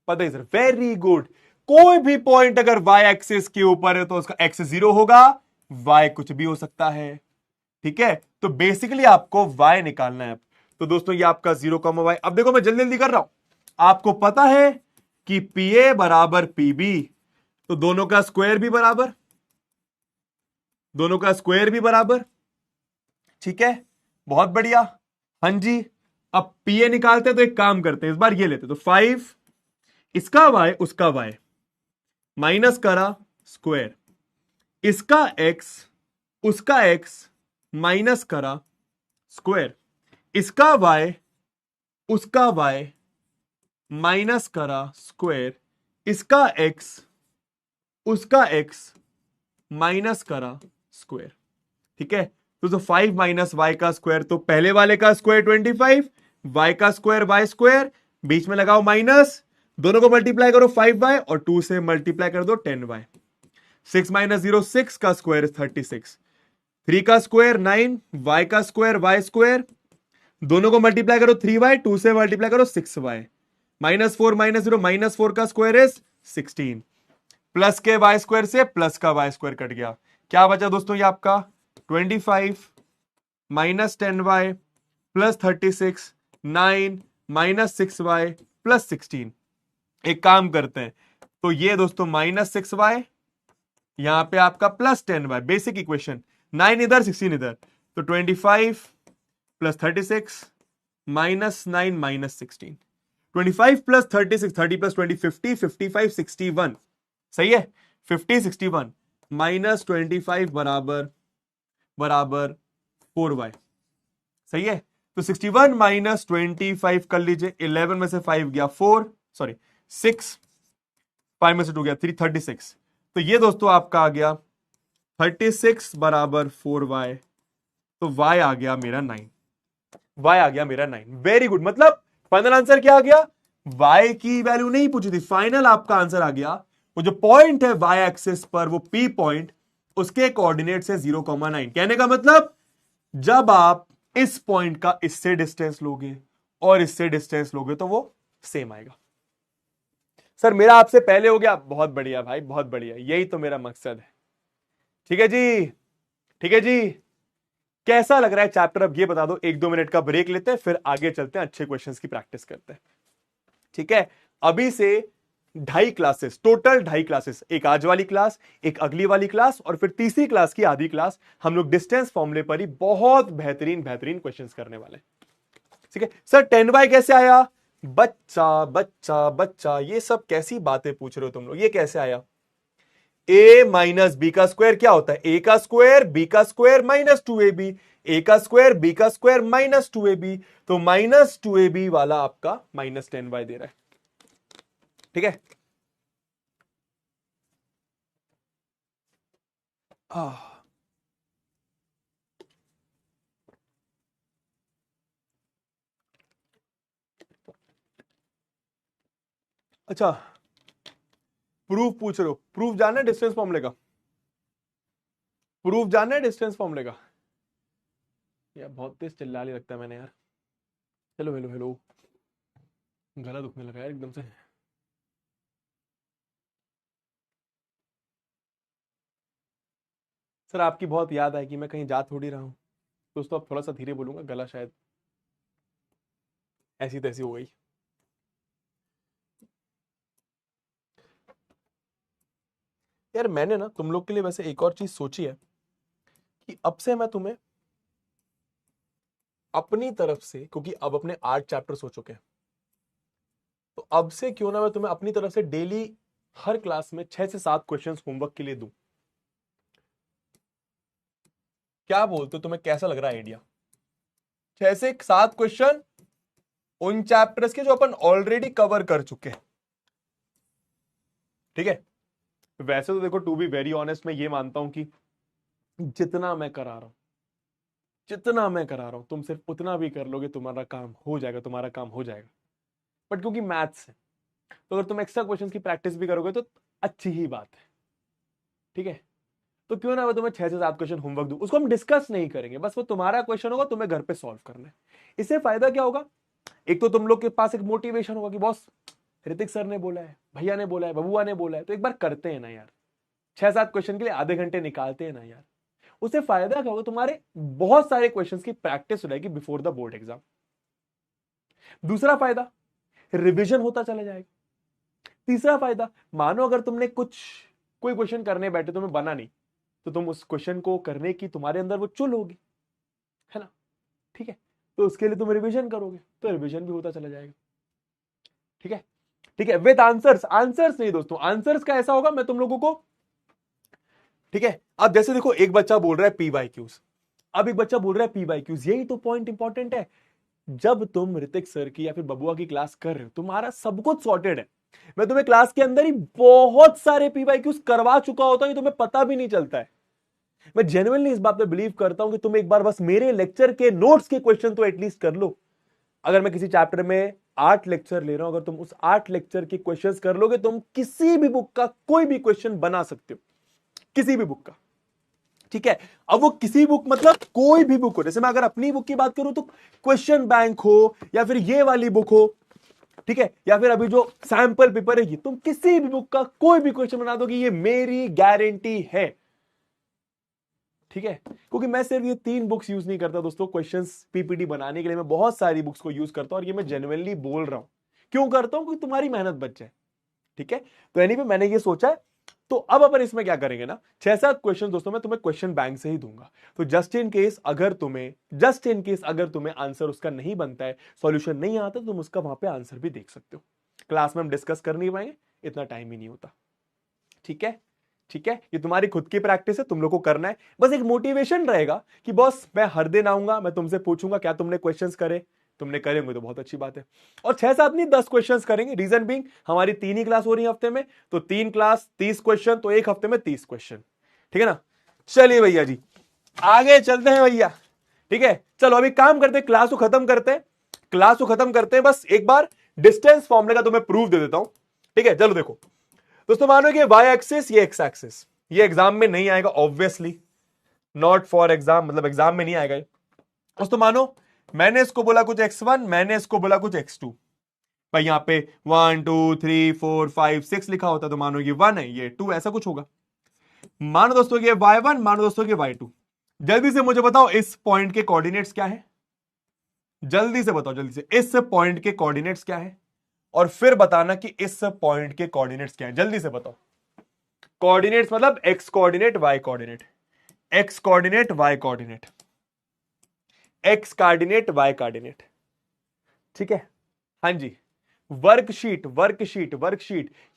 बताइए सर, वेरी गुड। कोई भी पॉइंट अगर वाई एक्सिस के ऊपर है तो उसका एक्स 0 होगा, वाई कुछ भी हो सकता है। ठीक है, तो बेसिकली आपको y निकालना है। तो दोस्तों ये आपका 0,y। अब देखो मैं जल्दी जल्दी कर रहा हूं, आपको पता है कि PA बराबर PB, तो दोनों का स्क्वायर भी बराबर, दोनों का स्क्वायर भी बराबर। ठीक है, बहुत बढ़िया। हां जी, अब PA निकालते हैं तो एक काम करते हैं, इस बार ये लेते, तो 5 इसका y उसका y माइनस करा स्क्वायर, इसका x उसका x माइनस करा स्क्वायर, इसका y उसका y माइनस करा स्क्वायर, इसका x उसका x माइनस करा स्क्वायर। ठीक है, तो 5 माइनस वाई का स्क्वायर, तो पहले वाले का स्क्वायर 25, वाई का स्क्वायर वाई स्क्वायर, बीच में लगाओ माइनस, दोनों को मल्टीप्लाई करो 5y और 2 से मल्टीप्लाई कर दो 10y। 6 माइनस 0 6 का स्क्वायर 36, 3 का स्क्वायर 9, y का स्क्वायर वाई स्क्वायर, दोनों को मल्टीप्लाई करो 3y, 2 से मल्टीप्लाई करो 6y, माइनस 4 माइनस 0 माइनस 4 का स्क्वायर इज 16, प्लस के वाई स्क्वायर से प्लस का वाई स्क्वायर कट गया, क्या बचा दोस्तों ये आपका 25 minus 10y plus 36, 9 minus 6y plus 16। एक काम करते हैं, तो ये दोस्तों माइनस 6y, यहां पे आपका प्लस 10y, बेसिक इक्वेशन, 9 इधर 16 इधर, तो 25 plus 36 minus 9 minus 16, 25 plus 36, 30 plus 20 50, 55 61, सही है, 50 61 माइनस 25 बराबर 4y, सही है। तो 61 माइनस 25 कर लीजिए, 11 में से 5 गया 4, सॉरी 6, 5 में से 2 गया 3, 36, तो ये दोस्तों आपका आ गया 36 बराबर 4y, तो y आ गया मेरा 9, y आ गया मेरा 9। वेरी गुड, मतलब फाइनल आंसर क्या आ गया, y की वैल्यू नहीं पूछी थी, फाइनल आपका आंसर आ गया, वो जो पॉइंट है y एक्सिस पर, वो p पॉइंट, उसके कोऑर्डिनेट्स है 0,9। कहने का मतलब जब आप इस पॉइंट का इससे डिस्टेंस लोगे और इससे डिस्टेंस लोगे तो वो सेम आएगा। सर मेरा आपसे पहले हो गया, बहुत बढ़िया भाई, बहुत बढ़िया, यही तो मेरा मकसद है। ठीक है जी, ठीक है जी, कैसा लग रहा है चैप्टर, अब ये बता दो। 1-2 मिनट का ब्रेक लेते हैं, फिर आगे चलते हैं, अच्छे क्वेश्चंस की प्रैक्टिस करते हैं। ठीक है, अभी से 2.5 क्लासेस, टोटल 2.5 क्लासेस, एक आज वाली क्लास, एक अगली वाली क्लास, और फिर तीसरी क्लास की आधी क्लास हम लोग डिस्टेंस फॉर्मूले पर ही बहुत बेहतरीन बेहतरीन क्वेश्चंस करने वाले। ठीक है सर, 10y कैसे आया, बच्चा बच्चा बच्चा, ये सब कैसी बातें पूछ रहे हो तुम लोग, ये कैसे आया। a माइनस बी का स्क्वायर क्या होता है, a का स्क्वायर b का स्क्वायर माइनस 2ab, a का स्क्वायर b का स्क्वायर माइनस 2ab, तो माइनस 2ab वाला आपका माइनस 10y दे रहा है। ठीक है, अच्छा प्रूफ पूछ रहे हो, प्रूफ जानना है डिस्टेंस फॉर्मूले का, प्रूफ जानना है डिस्टेंस फॉर्मूले का। यार बहुत तेज चिल्ला लगता है मैंने यार, हेलो हेलो हेलो, गला दुखने लगा यार एकदम से। सर आपकी बहुत याद आएगी, मैं कहीं जा थोड़ी रहा हूं दोस्तों, अब थोड़ा सा धीरे बोलूंगा, गला शायद ऐसी तैसी हो गई। यार मैंने ना तुम लोग के लिए वैसे एक और चीज सोची है कि अब से मैं तुम्हें अपनी तरफ से, क्योंकि अब अपने 8 चैप्टर्स हो चुके हैं, तो अब से क्यों ना मैं तुम्हें अपनी तरफ से डेली हर क्लास में 6 से 7 क्वेश्चंस होमवर्क के लिए दूं। क्या बोलते हो, तुम्हें कैसा लग रहा है आइडिया। 6 से 7 क्वेश्चन उन चैप्टर्स के जो अपन ऑलरेडी कवर कर चुके हैं। ठीक है, वैसे तो देखो टू बी वेरी ऑनेस्ट मैं ये मानता हूं कि जितना मैं करा रहा हूं, जितना मैं करा रहा हूं, तुम सिर्फ उतना भी कर लोगे, तुम्हारा काम हो जाएगा, तुम्हारा काम हो जाएगा। बट क्योंकि मैथ्स है, तो अगर तुम एक्स्ट्रा क्वेश्चन की प्रैक्टिस भी करोगे तो अच्छी ही बात है। ठीक है, तो क्यों ना मैं तुम्हें 6 से 7 क्वेश्चन होमवर्क दूं, उसको हम डिस्कस नहीं करेंगे, बस वो तुम्हारा क्वेश्चन होगा, तुम्हें घर पे सॉल्व करना है। इससे फायदा क्या होगा, एक तो तुम लोग के पास एक मोटिवेशन होगा कि बॉस ऋतिक सर ने बोला है, भैया ने बोला है, बबुआ ने बोला है, तो एक बार करते हैं ना यार, 6-7 क्वेश्चन के लिए आधे घंटे निकालते हैं ना यार। उससे फायदा क्या होगा, तुम्हारे बहुत सारे क्वेश्चंस की प्रैक्टिस हो जाएगी बिफोर द बोर्ड एग्जाम। दूसरा फायदा, रिवीजन होता चला जाएगा। तीसरा फायदा, मानो अगर तुमने कोई क्वेश्चन करने बैठे, तुम्हें बना नहीं, तो तुम उस क्वेश्चन को करने की तुम्हारे अंदर वो चुल होगी, है ना। ठीक है, तो उसके लिए तुम रिवीजन करोगे, तो रिवीजन भी होता चला जाएगा। ठीक है, ठीक है, विद आंसर्स, आंसर्स नहीं दोस्तों, आंसर्स का ऐसा होगा मैं तुम लोगों को, ठीक है, अब जैसे देखो एक बच्चा बोल रहा है पी वाई क्यूज, अब एक बच्चा बोल रहा है पी वाई क्यूज, यही तो पॉइंट इंपॉर्टेंट है। जब तुम ऋतिक सर की या फिर बबुआ की क्लास कर रहे हो, तुम्हारा सब कुछ सॉर्टेड है। मैं तुम्हें क्लास के अंदर ही बहुत सारे पीवाईक्यूज करवा चुका होता हूं, ये तुम्हें पता भी नहीं चलता है। मैं जेन्युइनली इस बात पे बिलीव करता हूं कि तुम एक बार बस मेरे लेक्चर के नोट्स के क्वेश्चन तो एटलीस्ट कर लो। अगर मैं किसी चैप्टर में 8 लेक्चर ले रहा हूं, अगर तुम उस 8 लेक्चर के क्वेश्चंस कर लोगे, तुम किसी भी बुक का कोई भी क्वेश्चन बना सकते हो, किसी भी बुक का। ठीक है, अब वो किसी बुक मतलब कोई भी बुक हो, जैसे मैं अगर अपनी बुक की बात करूं तो क्वेश्चन बैंक हो या फिर ये वाली बुक हो, ठीक है, या फिर अभी जो सैंपल पेपर है, ये तुम किसी भी बुक का कोई भी क्वेश्चन बना दोगे, ये मेरी गारंटी है। ठीक है, क्योंकि मैं सिर्फ ये 3 बुक्स यूज नहीं करता दोस्तों क्वेश्चंस पीपीटी बनाने के लिए, मैं बहुत सारी बुक्स को यूज करता हूं, और ये मैं जेन्युइनली बोल रहा हूं। क्यों करता हूं? क्योंकि तुम्हारी मेहनत बच जाए। ठीक है, तो एनीवे मैंने ये सोचा है। तो अब अपन इसमें क्या करेंगे ना, 6-7 क्वेश्चन दोस्तों मैं तुम्हें क्वेश्चन बैंक से ही दूंगा। तो जस्ट इन केस अगर तुम्हें आंसर उसका नहीं बनता है, सॉल्यूशन नहीं आता, तो तुम उसका वहां पे आंसर भी देख सकते हो। क्लास में हम डिस्कस कर नहीं पाएंगे, इतना टाइम ही नहीं होता। ठीक है, ठीक है, ये तुम्हारी खुद की प्रैक्टिस है, तुम लोग को करना है। बस एक मोटिवेशन रहेगा कि बॉस मैं हर दिन आऊंगा, मैं तुमसे पूछूंगा क्या तुमने क्वेश्चंस करे, तुमने करेंगे तो बहुत अच्छी बात है। और 6-7 नहीं 10 क्वेश्चंस करेंगे। रीजन बीइंग हमारी 3 ही क्लास हो रही है हफ्ते में, तो 3 क्लास 30 क्वेश्चन, तो एक हफ्ते में 30 क्वेश्चन। ठीक है ना? चलिए भैया जी, आगे चलते हैं भैया। ठीक है, चलो अभी काम करते हैं, क्लास को खत्म करते हैं, बस एक बार डिस्टेंस फॉर्मूले का तुम्हें प्रूफ दे देता हूं। ठीक है, चलो देखो दोस्तों, मानो कि वाई एक्सिस, ये एक्स एक्सिस, ये एग्जाम में नहीं आएगा ऑब्वियसली, नॉट फॉर एग्जाम, मतलब एग्जाम में नहीं आएगा दोस्तों। मानो मैंने इसको बोला कुछ x1, मैंने इसको बोला कुछ x2। भाई यहां पे 1 2 3 4 5 6 लिखा होता, तो मानो ये 1 है, ये 2, ऐसा कुछ होगा। मानो दोस्तों ये y1, मानो दोस्तों ये y2। जल्दी से मुझे बताओ इस पॉइंट के कोऑर्डिनेट्स क्या है, जल्दी से बताओ, जल्दी से इस पॉइंट के कोऑर्डिनेट्स क्या है, और फिर बताना कि इस पॉइंट के कोऑर्डिनेट्स क्या है, जल्दी से बताओ। कोऑर्डिनेट्स मतलब x coordinate, y coordinate, x coordinate, y coordinate, x coordinate, y coordinate. ठीक है, हाँ जी, वर्कशीट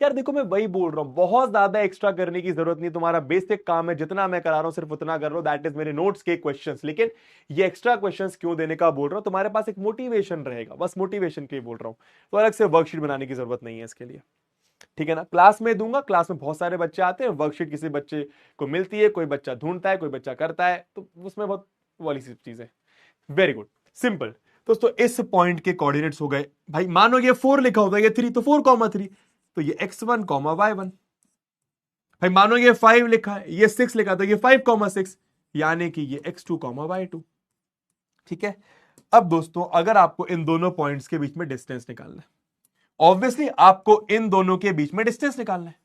यार देखो, मैं वही बोल रहा हूं, बहुत ज्यादा एक्स्ट्रा करने की जरूरत नहीं, तुम्हारा बेसिक काम है, जितना मैं करा रहा हूं सिर्फ उतना कर लो, दैट इज मेरे नोट्स के क्वेश्चंस। लेकिन ये एक्स्ट्रा क्वेश्चंस क्यों देने का बोल रहा हूं, तुम्हारे पास एक मोटिवेशन रहेगा, बस मोटिवेशन के लिए बोल रहा हूं, तो अलग से वर्कशीट बनाने की जरूरत नहीं है इसके लिए। ठीक है ना, क्लास में दूंगा, क्लास में बहुत सारे बच्चे आते हैं, वर्कशीट किसी बच्चे को मिलती है, कोई बच्चा ढूंढता है, कोई बच्चा करता है, तो उसमें बहुत वाली सी चीज है। वेरी गुड, सिंपल दोस्तों। इस पॉइंट के कोऑर्डिनेट्स हो गए भाई, मानो ये 4 लिखा होता है, ये 3, तो 4,3, तो ये x1, y1। भाई मानो ये 5 लिखा है, ये 6 लिखा, तो ये 5,6, यानी कि ये x2, y2। ठीक है, अब दोस्तों अगर आपको इन दोनों पॉइंट्स के बीच में डिस्टेंस निकालना है, ऑब्वियसली आपको इन दोनों के बीच में डिस्टेंस निकालना है,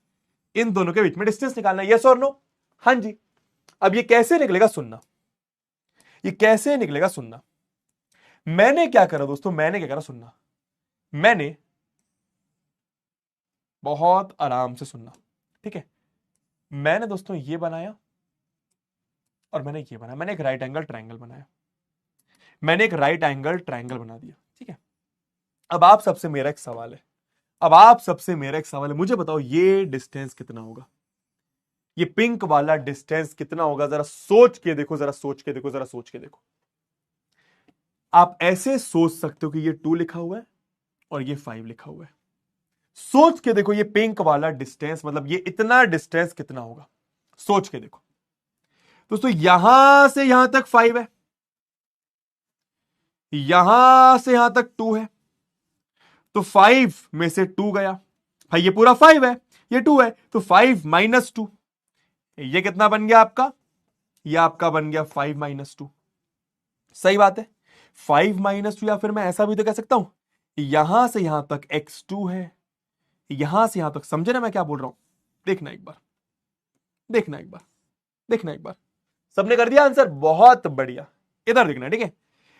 इन दोनों के बीच में डिस्टेंस निकालना है, यस और नो? हाँ जी। अब ये कैसे निकलेगा सुनना, ये कैसे निकलेगा सुनना। मैंने क्या करा दोस्तों, मैंने क्या करा सुनना, मैंने बहुत आराम से सुनना। ठीक है, मैंने दोस्तों ये बनाया और मैंने ये बनाया, मैंने एक राइट एंगल ट्रायंगल बनाया, मैंने एक राइट एंगल ट्रायंगल बना दिया। ठीक है, अब आप सबसे मेरा एक सवाल है, मुझे बताओ ये डिस्टेंस कितना होगा, ये पिंक वाला डिस्टेंस कितना होगा, जरा सोच के देखो, जरा सोच के देखो, जरा सोच के देखो। आप ऐसे सोच सकते हो कि ये 2 लिखा हुआ है और ये 5 लिखा हुआ है, सोच के देखो ये पिंक वाला डिस्टेंस, मतलब ये इतना डिस्टेंस कितना होगा, सोच के देखो दोस्तों। यहां से यहां तक 5 है, यहां से यहां तक 2 है, तो 5 में से 2 गया, भाई ये पूरा 5 है, ये 2 है, तो 5 माइनस 2, ये कितना बन गया आपका, ये आपका बन गया 5 माइनस 2। सही बात है, 5 माइनस 2, या फिर मैं ऐसा भी तो कह सकता हूं, यहां से यहां तक x2 है, यहां से यहां तक, समझे ना मैं क्या बोल रहा हूं? देखना एक बार, देखना एक बार, देखना एक बार। सबने कर दिया आंसर, बहुत बढ़िया। इधर देखना, ठीक है,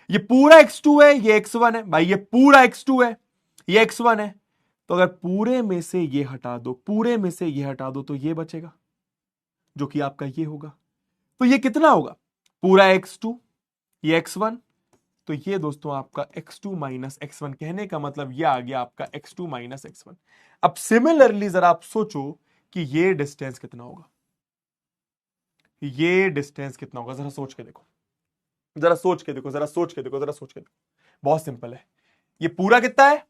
ये पूरा x2 है, ये x1 है, भाई ये पूरा x2 है, ये x1 है, तो अगर पूरे में से ये हटा दो, पूरे में से ये हटा दो, तो ये बचेगा जो कि आपका ये होगा। तो ये कितना होगा, पूरा x2, ये x1, तो ये दोस्तों आपका x2 माइनस x1, कहने का मतलब ये आ गया आपका x2 माइनस x1। अब सिमिलरली जरा आप सोचो कि ये डिस्टेंस कितना होगा, ये डिस्टेंस कितना होगा, जरा सोच के देखो, जरा सोच के देखो, जरा सोच के देखो, जरा सोच के देखो। बहुत सिंपल है। ये पूरा कितना है,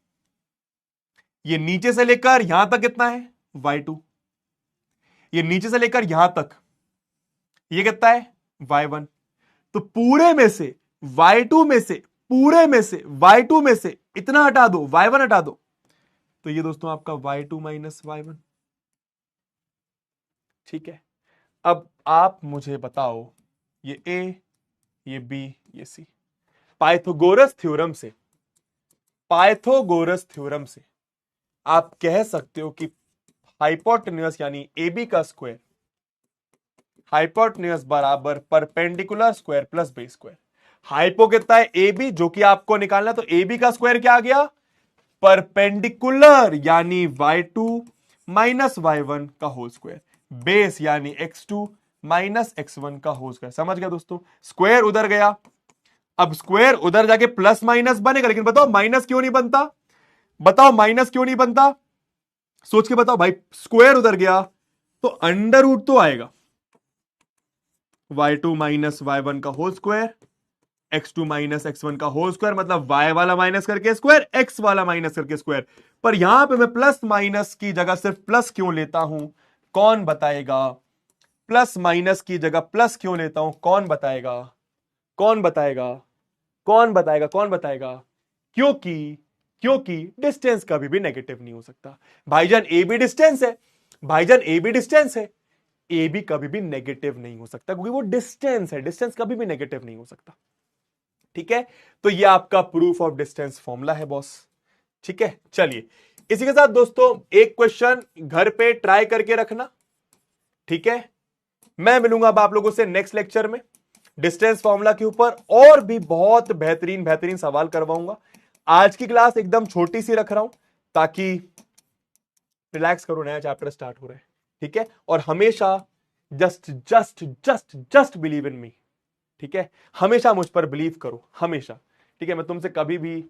ये नीचे से लेकर यहां तक कितना है y2, ये नीचे से लेकर यहां तक ये कितना है y1। तो पूरे में से y2 में से, पूरे में से y2 में से इतना हटा दो, y1 हटा दो, तो ये दोस्तों आपका y2 माइनस y1। ठीक है, अब आप मुझे बताओ, ये a, ये b, ये c, पाइथागोरस थ्योरम से, पाइथागोरस थ्योरम से आप कह सकते हो कि हाइपोटेन्यूस यानी AB का स्क्वायर, हाइपोटेन्यूस बराबर perpendicular square plus base square. Hypo कितना है AB, जो कि आपको निकालना, तो AB का स्क्वायर क्या आ गया, परपेंडिकुलर यानी y2 माइनस y1 का होल स्क्वायर, बेस यानी x2 माइनस x1 का होल स्क्वायर। समझ गया दोस्तों, स्क्वायर उधर गया, अब स्क्वायर उधर जाके प्लस माइनस बनेगा, लेकिन बताओ माइनस क्यों नहीं बनता, बताओ माइनस क्यों नहीं बनता, सोच के बताओ भाई। स्क्वायर उधर गया तो अंडर रूट तो आएगा, y2 माइनस y1 का whole square, x2 minus x1 का होल स्क्वायर, मतलब y वाला माइनस करके स्क्वायर, x वाला माइनस करके स्क्वायर। पर यहां पे मैं प्लस माइनस की जगह सिर्फ प्लस क्यों लेता हूं, कौन बताएगा, प्लस माइनस की जगह प्लस क्यों लेता हूं, कौन बताएगा, कौन बताएगा, कौन बताएगा, कौन बताएगा, क्योंकि क्योंकि डिस्टेंस कभी भी नेगेटिव नहीं हो सकता भाईजान। ए बी डिस्टेंस है, भाईजान ए बी डिस्टेंस है, ए बी कभी भी नेगेटिव नहीं हो सकता, क्योंकि वो डिस्टेंस है, डिस्टेंस कभी भी नेगेटिव नहीं हो सकता। ठीक है, तो ये आपका प्रूफ ऑफ डिस्टेंस फॉर्मूला है बॉस। ठीक है, चलिए इसी के साथ दोस्तों एक क्वेश्चन घर पे ट्राई करके रखना। ठीक है, मैं मिलूंगा अब आप लोगों से नेक्स्ट लेक्चर में डिस्टेंस फॉर्मूला के ऊपर, और भी बहुत बेहतरीन बेहतरीन सवाल करवाऊंगा। आज की क्लास एकदम छोटी सी रख रहा हूं ताकि रिलैक्स करो, नया चैप्टर स्टार्ट हो रहा है। ठीक है, और हमेशा just just just just believe in me. ठीक है, हमेशा मुझ पर बिलीव करो, हमेशा। ठीक है, मैं तुमसे कभी भी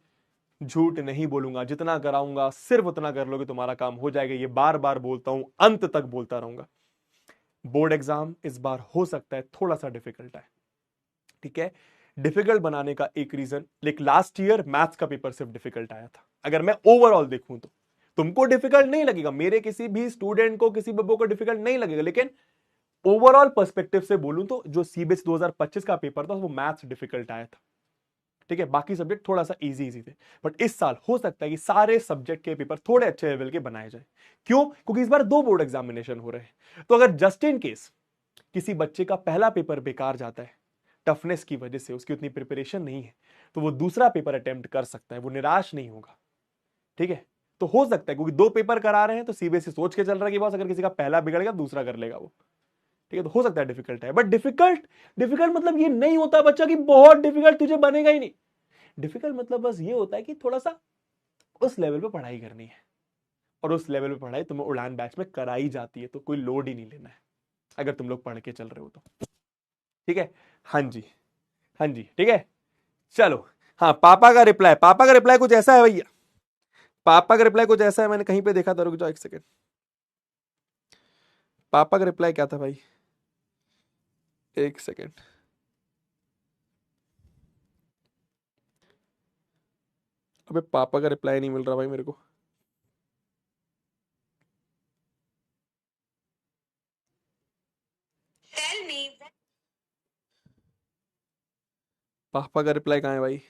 झूठ नहीं बोलूंगा, जितना कराऊंगा सिर्फ उतना कर लोगे, तुम्हारा काम हो जाएगा। ये बार बार बोलता हूं, अंत तक बोलता रहूंगा। बोर्ड एग्जाम इस बार हो सकता है थोड़ा सा डिफिकल्ट है। ठीक है, डिफिकल्ट बनाने का एक रीजन, लेकिन लास्ट ईयर मैथ्स का पेपर सिर्फ डिफिकल्ट आया था। अगर मैं ओवरऑल देखूं तो तुमको डिफिकल्ट नहीं लगेगा, मेरे किसी भी स्टूडेंट को, किसी बब्बो को डिफिकल्ट नहीं लगेगा, लेकिन ओवरऑल पर्सपेक्टिव से बोलूं तो जो सीबीएसई 2025 का पेपर था वो मैथ्स डिफिकल्ट आया था। ठीक है, बाकी सब्जेक्ट थोड़ा सा इजी इजी थे, बट इस साल हो सकता है कि सारे सब्जेक्ट के पेपर थोड़े अच्छे लेवल के बनाए जाए। क्यों, क्योंकि इस बार 2 बोर्ड एग्जामिनेशन हो रहे हैं। तो अगर जस्ट इन केस किसी बच्चे का पहला पेपर बेकार जाता है, टफनेस की वजह से, उसकी उतनी प्रिपरेशन नहीं है, तो वो दूसरा पेपर अटेम्प्ट कर सकता है, वो निराश नहीं होगा। ठीक है, तो हो सकता है क्योंकि 2 पेपर करा रहे हैं, तो सीबीएसई सोच के चल रहा है कि बस अगर किसी का पहला बिगड़ गया दूसरा कर लेगा वो। ठीक है, तो हो सकता है डिफिकल्ट है, बट डिफिकल्ट डिफिकल्ट मतलब ये नहीं होता बच्चा कि बहुत डिफिकल्ट तुझे बनेगा ही नहीं। डिफिकल्ट मतलब बस ये होता है कि थोड़ा सा उस लेवल पे पढ़ाई करनी है, और उस लेवल पे पढ़ाई तुम्हें उड़ान बैच में कराई जाती है, तो कोई लोड ही नहीं लेना है अगर तुम लोग पढ़ के चल रहे हो तो। ठीक है, हाँ जी, हाँ जी, ठीक है, चलो। हाँ, पापा का रिप्लाई, पापा का रिप्लाई कुछ ऐसा है भैया, पापा का रिप्लाई कुछ ऐसा है, मैंने कहीं पे देखा था, रुक जाओ एक सेकेंड। पापा का रिप्लाई क्या था भाई, एक सेकेंड। अबे पापा का रिप्लाई नहीं मिल रहा भाई मेरे को। पापा का रिप्लाई कहाँ है भाई,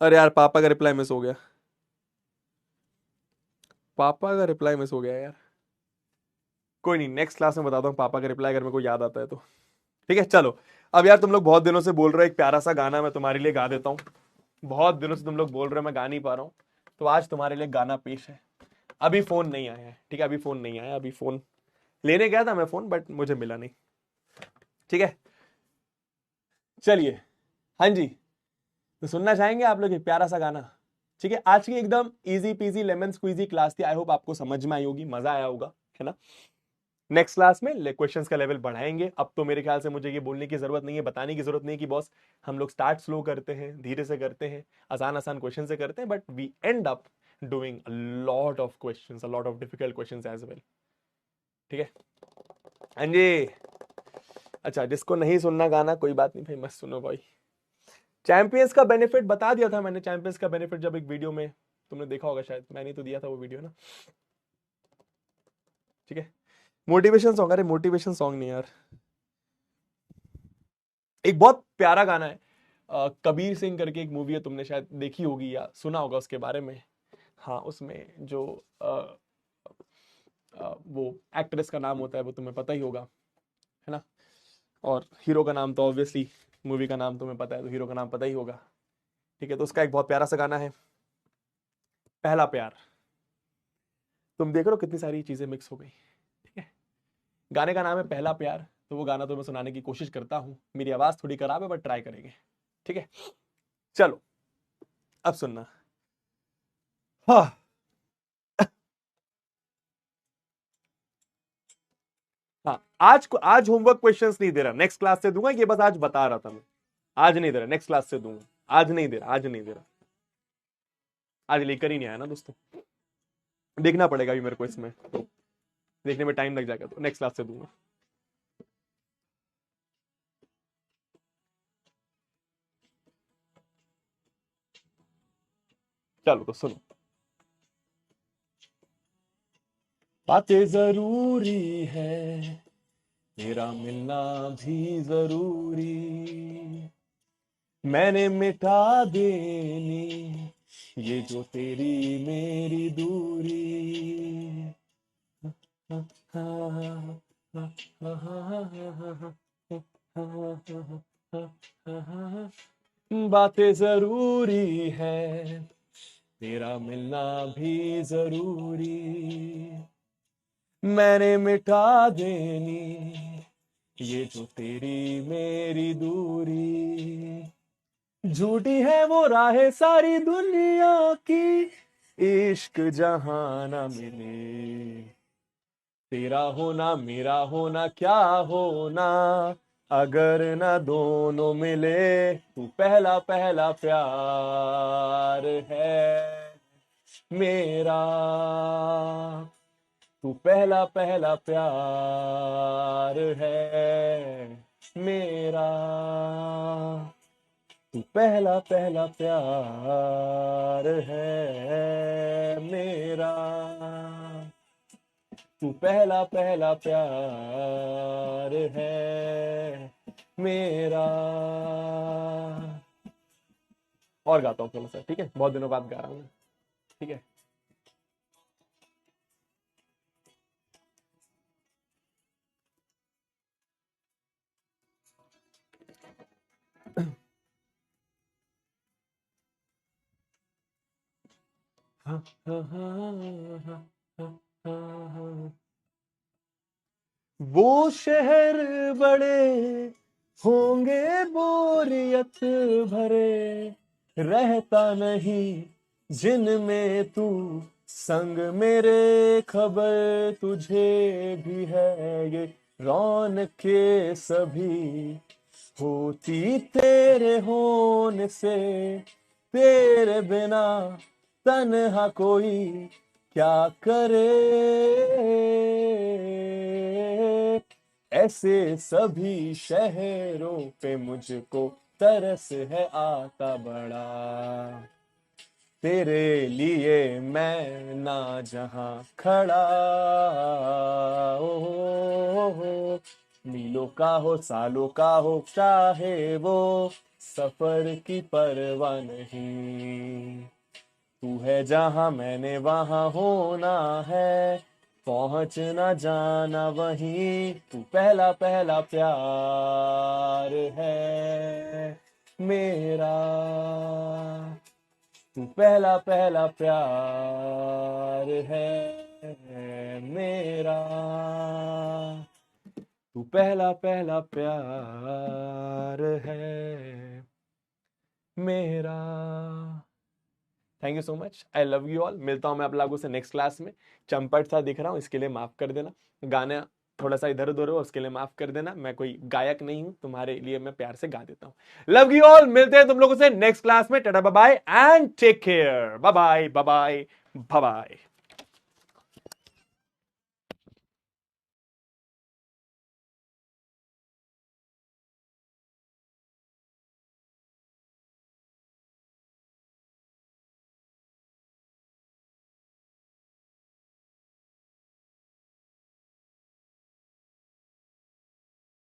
अरे यार पापा का रिप्लाई मिस हो गया, पापा का रिप्लाई मिस हो गया यार। कोई नहीं, नेक्स्ट क्लास में बताता हूँ पापा का रिप्लाई, अगर मेरे को याद आता है तो। ठीक है, चलो। अब यार तुम लोग बहुत दिनों से बोल रहे हो एक प्यारा सा गाना मैं तुम्हारे लिए गा देता हूँ। बहुत दिनों से तुम लोग बोल रहे हो मैं गा नहीं पा रहा हूँ, तो आज तुम्हारे लिए गाना पेश है। अभी फोन नहीं आया है, ठीक है, अभी फोन नहीं आया, अभी फोन लेने गया था मैं फोन, बट मुझे मिला नहीं। ठीक है, चलिए, हाँ जी, तो सुनना चाहेंगे आप लोग एक प्यारा सा गाना। ठीक है, आज की एकदम easy peasy lemon squeezy class थी, आई होप आपको समझ में आई होगी, मजा आया होगा, है ना। नेक्स्ट क्लास में क्वेश्चंस का लेवल बढ़ाएंगे। अब तो मेरे ख्याल से मुझे ये बोलने की जरूरत नहीं है, बताने की जरूरत नहीं है कि बॉस हम लोग स्टार्ट स्लो करते हैं, धीरे से करते हैं, आसान आसान क्वेश्चन से करते हैं, but we end up doing a lot of questions, a lot of difficult questions as well. ठीक है, हाँ जी। अच्छा, जिसको नहीं सुनना गाना कोई बात नहीं भाई, मत सुनो भाई, चैंपियंस का बेनिफिट बता दिया था मैंने, चैंपियंस का बेनिफिट जब एक वीडियो में तुमने देखा होगा, शायद मैंने तो दिया था वो वीडियो ना। ठीक है, मोटिवेशन सॉन्ग, अरे मोटिवेशन सॉन्ग नहीं यार, एक बहुत प्यारा गाना है, कबीर सिंह करके एक मूवी है, तुमने शायद देखी होगी या सुना होगा उसके बारे में। हाँ, उसमें जो वो एक्ट्रेस का नाम होता है वो तुम्हें पता ही होगा, है ना, और हीरो का नाम तो ऑब्वियसली, मूवी का नाम तुम्हें पता है तो हीरो का नाम पता ही होगा। ठीक है, तो उसका एक बहुत प्यारा सा गाना है, पहला प्यार। तुम देख रहे हो कितनी सारी चीजें मिक्स हो गई। ठीक है, गाने का नाम है पहला प्यार, तो वो गाना तो मैं सुनाने की कोशिश करता हूँ, मेरी आवाज थोड़ी खराब है बट ट्राई करेंगे। ठीक है, चलो अब सुनना। हाँ, हाँ, आज होमवर्क क्वेश्चंस नहीं दे रहा, नेक्स्ट क्लास से दूंगा, ये बस आज बता रहा था मैं, आज नहीं दे रहा, नेक्स्ट क्लास से दूंगा, आज नहीं दे रहा, आज नहीं दे रहा, आज लेकर ही नहीं आया ना दोस्तों, देखना पड़ेगा अभी मेरे को इसमें, तो देखने में टाइम लग जाएगा, तो नेक्स्ट क्लास से दूंगा। चलो तो सुनो, बातें जरूरी है, तेरा मिलना भी जरूरी, मैंने मिटा देनी ये जो तेरी मेरी दूरी। बातें जरूरी है, तेरा मिलना भी जरूरी, मैंने मिटा देनी ये जो तेरी मेरी दूरी, झूठी है वो राहें सारी दुनिया की, इश्क जहां ना मिले, तेरा होना मेरा होना क्या होना, अगर ना दोनों मिले, तू पहला पहला प्यार है मेरा, तू पहला पहला प्यार है मेरा, तू पहला पहला प्यार है मेरा, तू पहला पहला प्यार है मेरा। और गाता हूँ थोड़ा सा, ठीक है, बहुत दिनों बाद गा रहा हूँ मैं, ठीक है। वो शहर बड़े होंगे बोरियत भरे, रहता नहीं जिनमें तू संग मेरे, खबर तुझे भी है ये रौनक के सभी, होती तेरे होने से, तेरे बिना तन्हा कोई क्या करे, ऐसे सभी शहरों पे मुझको तरस है आता बड़ा, तेरे लिए मैं ना जहां खड़ा, ओ, मीलों का हो सालों का हो चाहे वो, सफर की परवाह नहीं, तू है जहां मैंने वहां होना है, पहुंचना जाना वहीं, तू पहला पहला प्यार है मेरा, तू पहला पहला प्यार है मेरा, तू पहला पहला प्यार है मेरा। Thank you so much, I love you all, मिलता हूं मैं आप लोगों से नेक्स्ट क्लास में। चंपट सा दिख रहा हूं इसके लिए माफ कर देना, गाना थोड़ा सा इधर उधर हो उसके लिए माफ कर देना, मैं कोई गायक नहीं हूं, तुम्हारे लिए मैं प्यार से गा देता हूं। लव यू ऑल, मिलते हैं तुम लोगों से नेक्स्ट क्लास में, tata bye bye and take care, bye bye bye bye bye.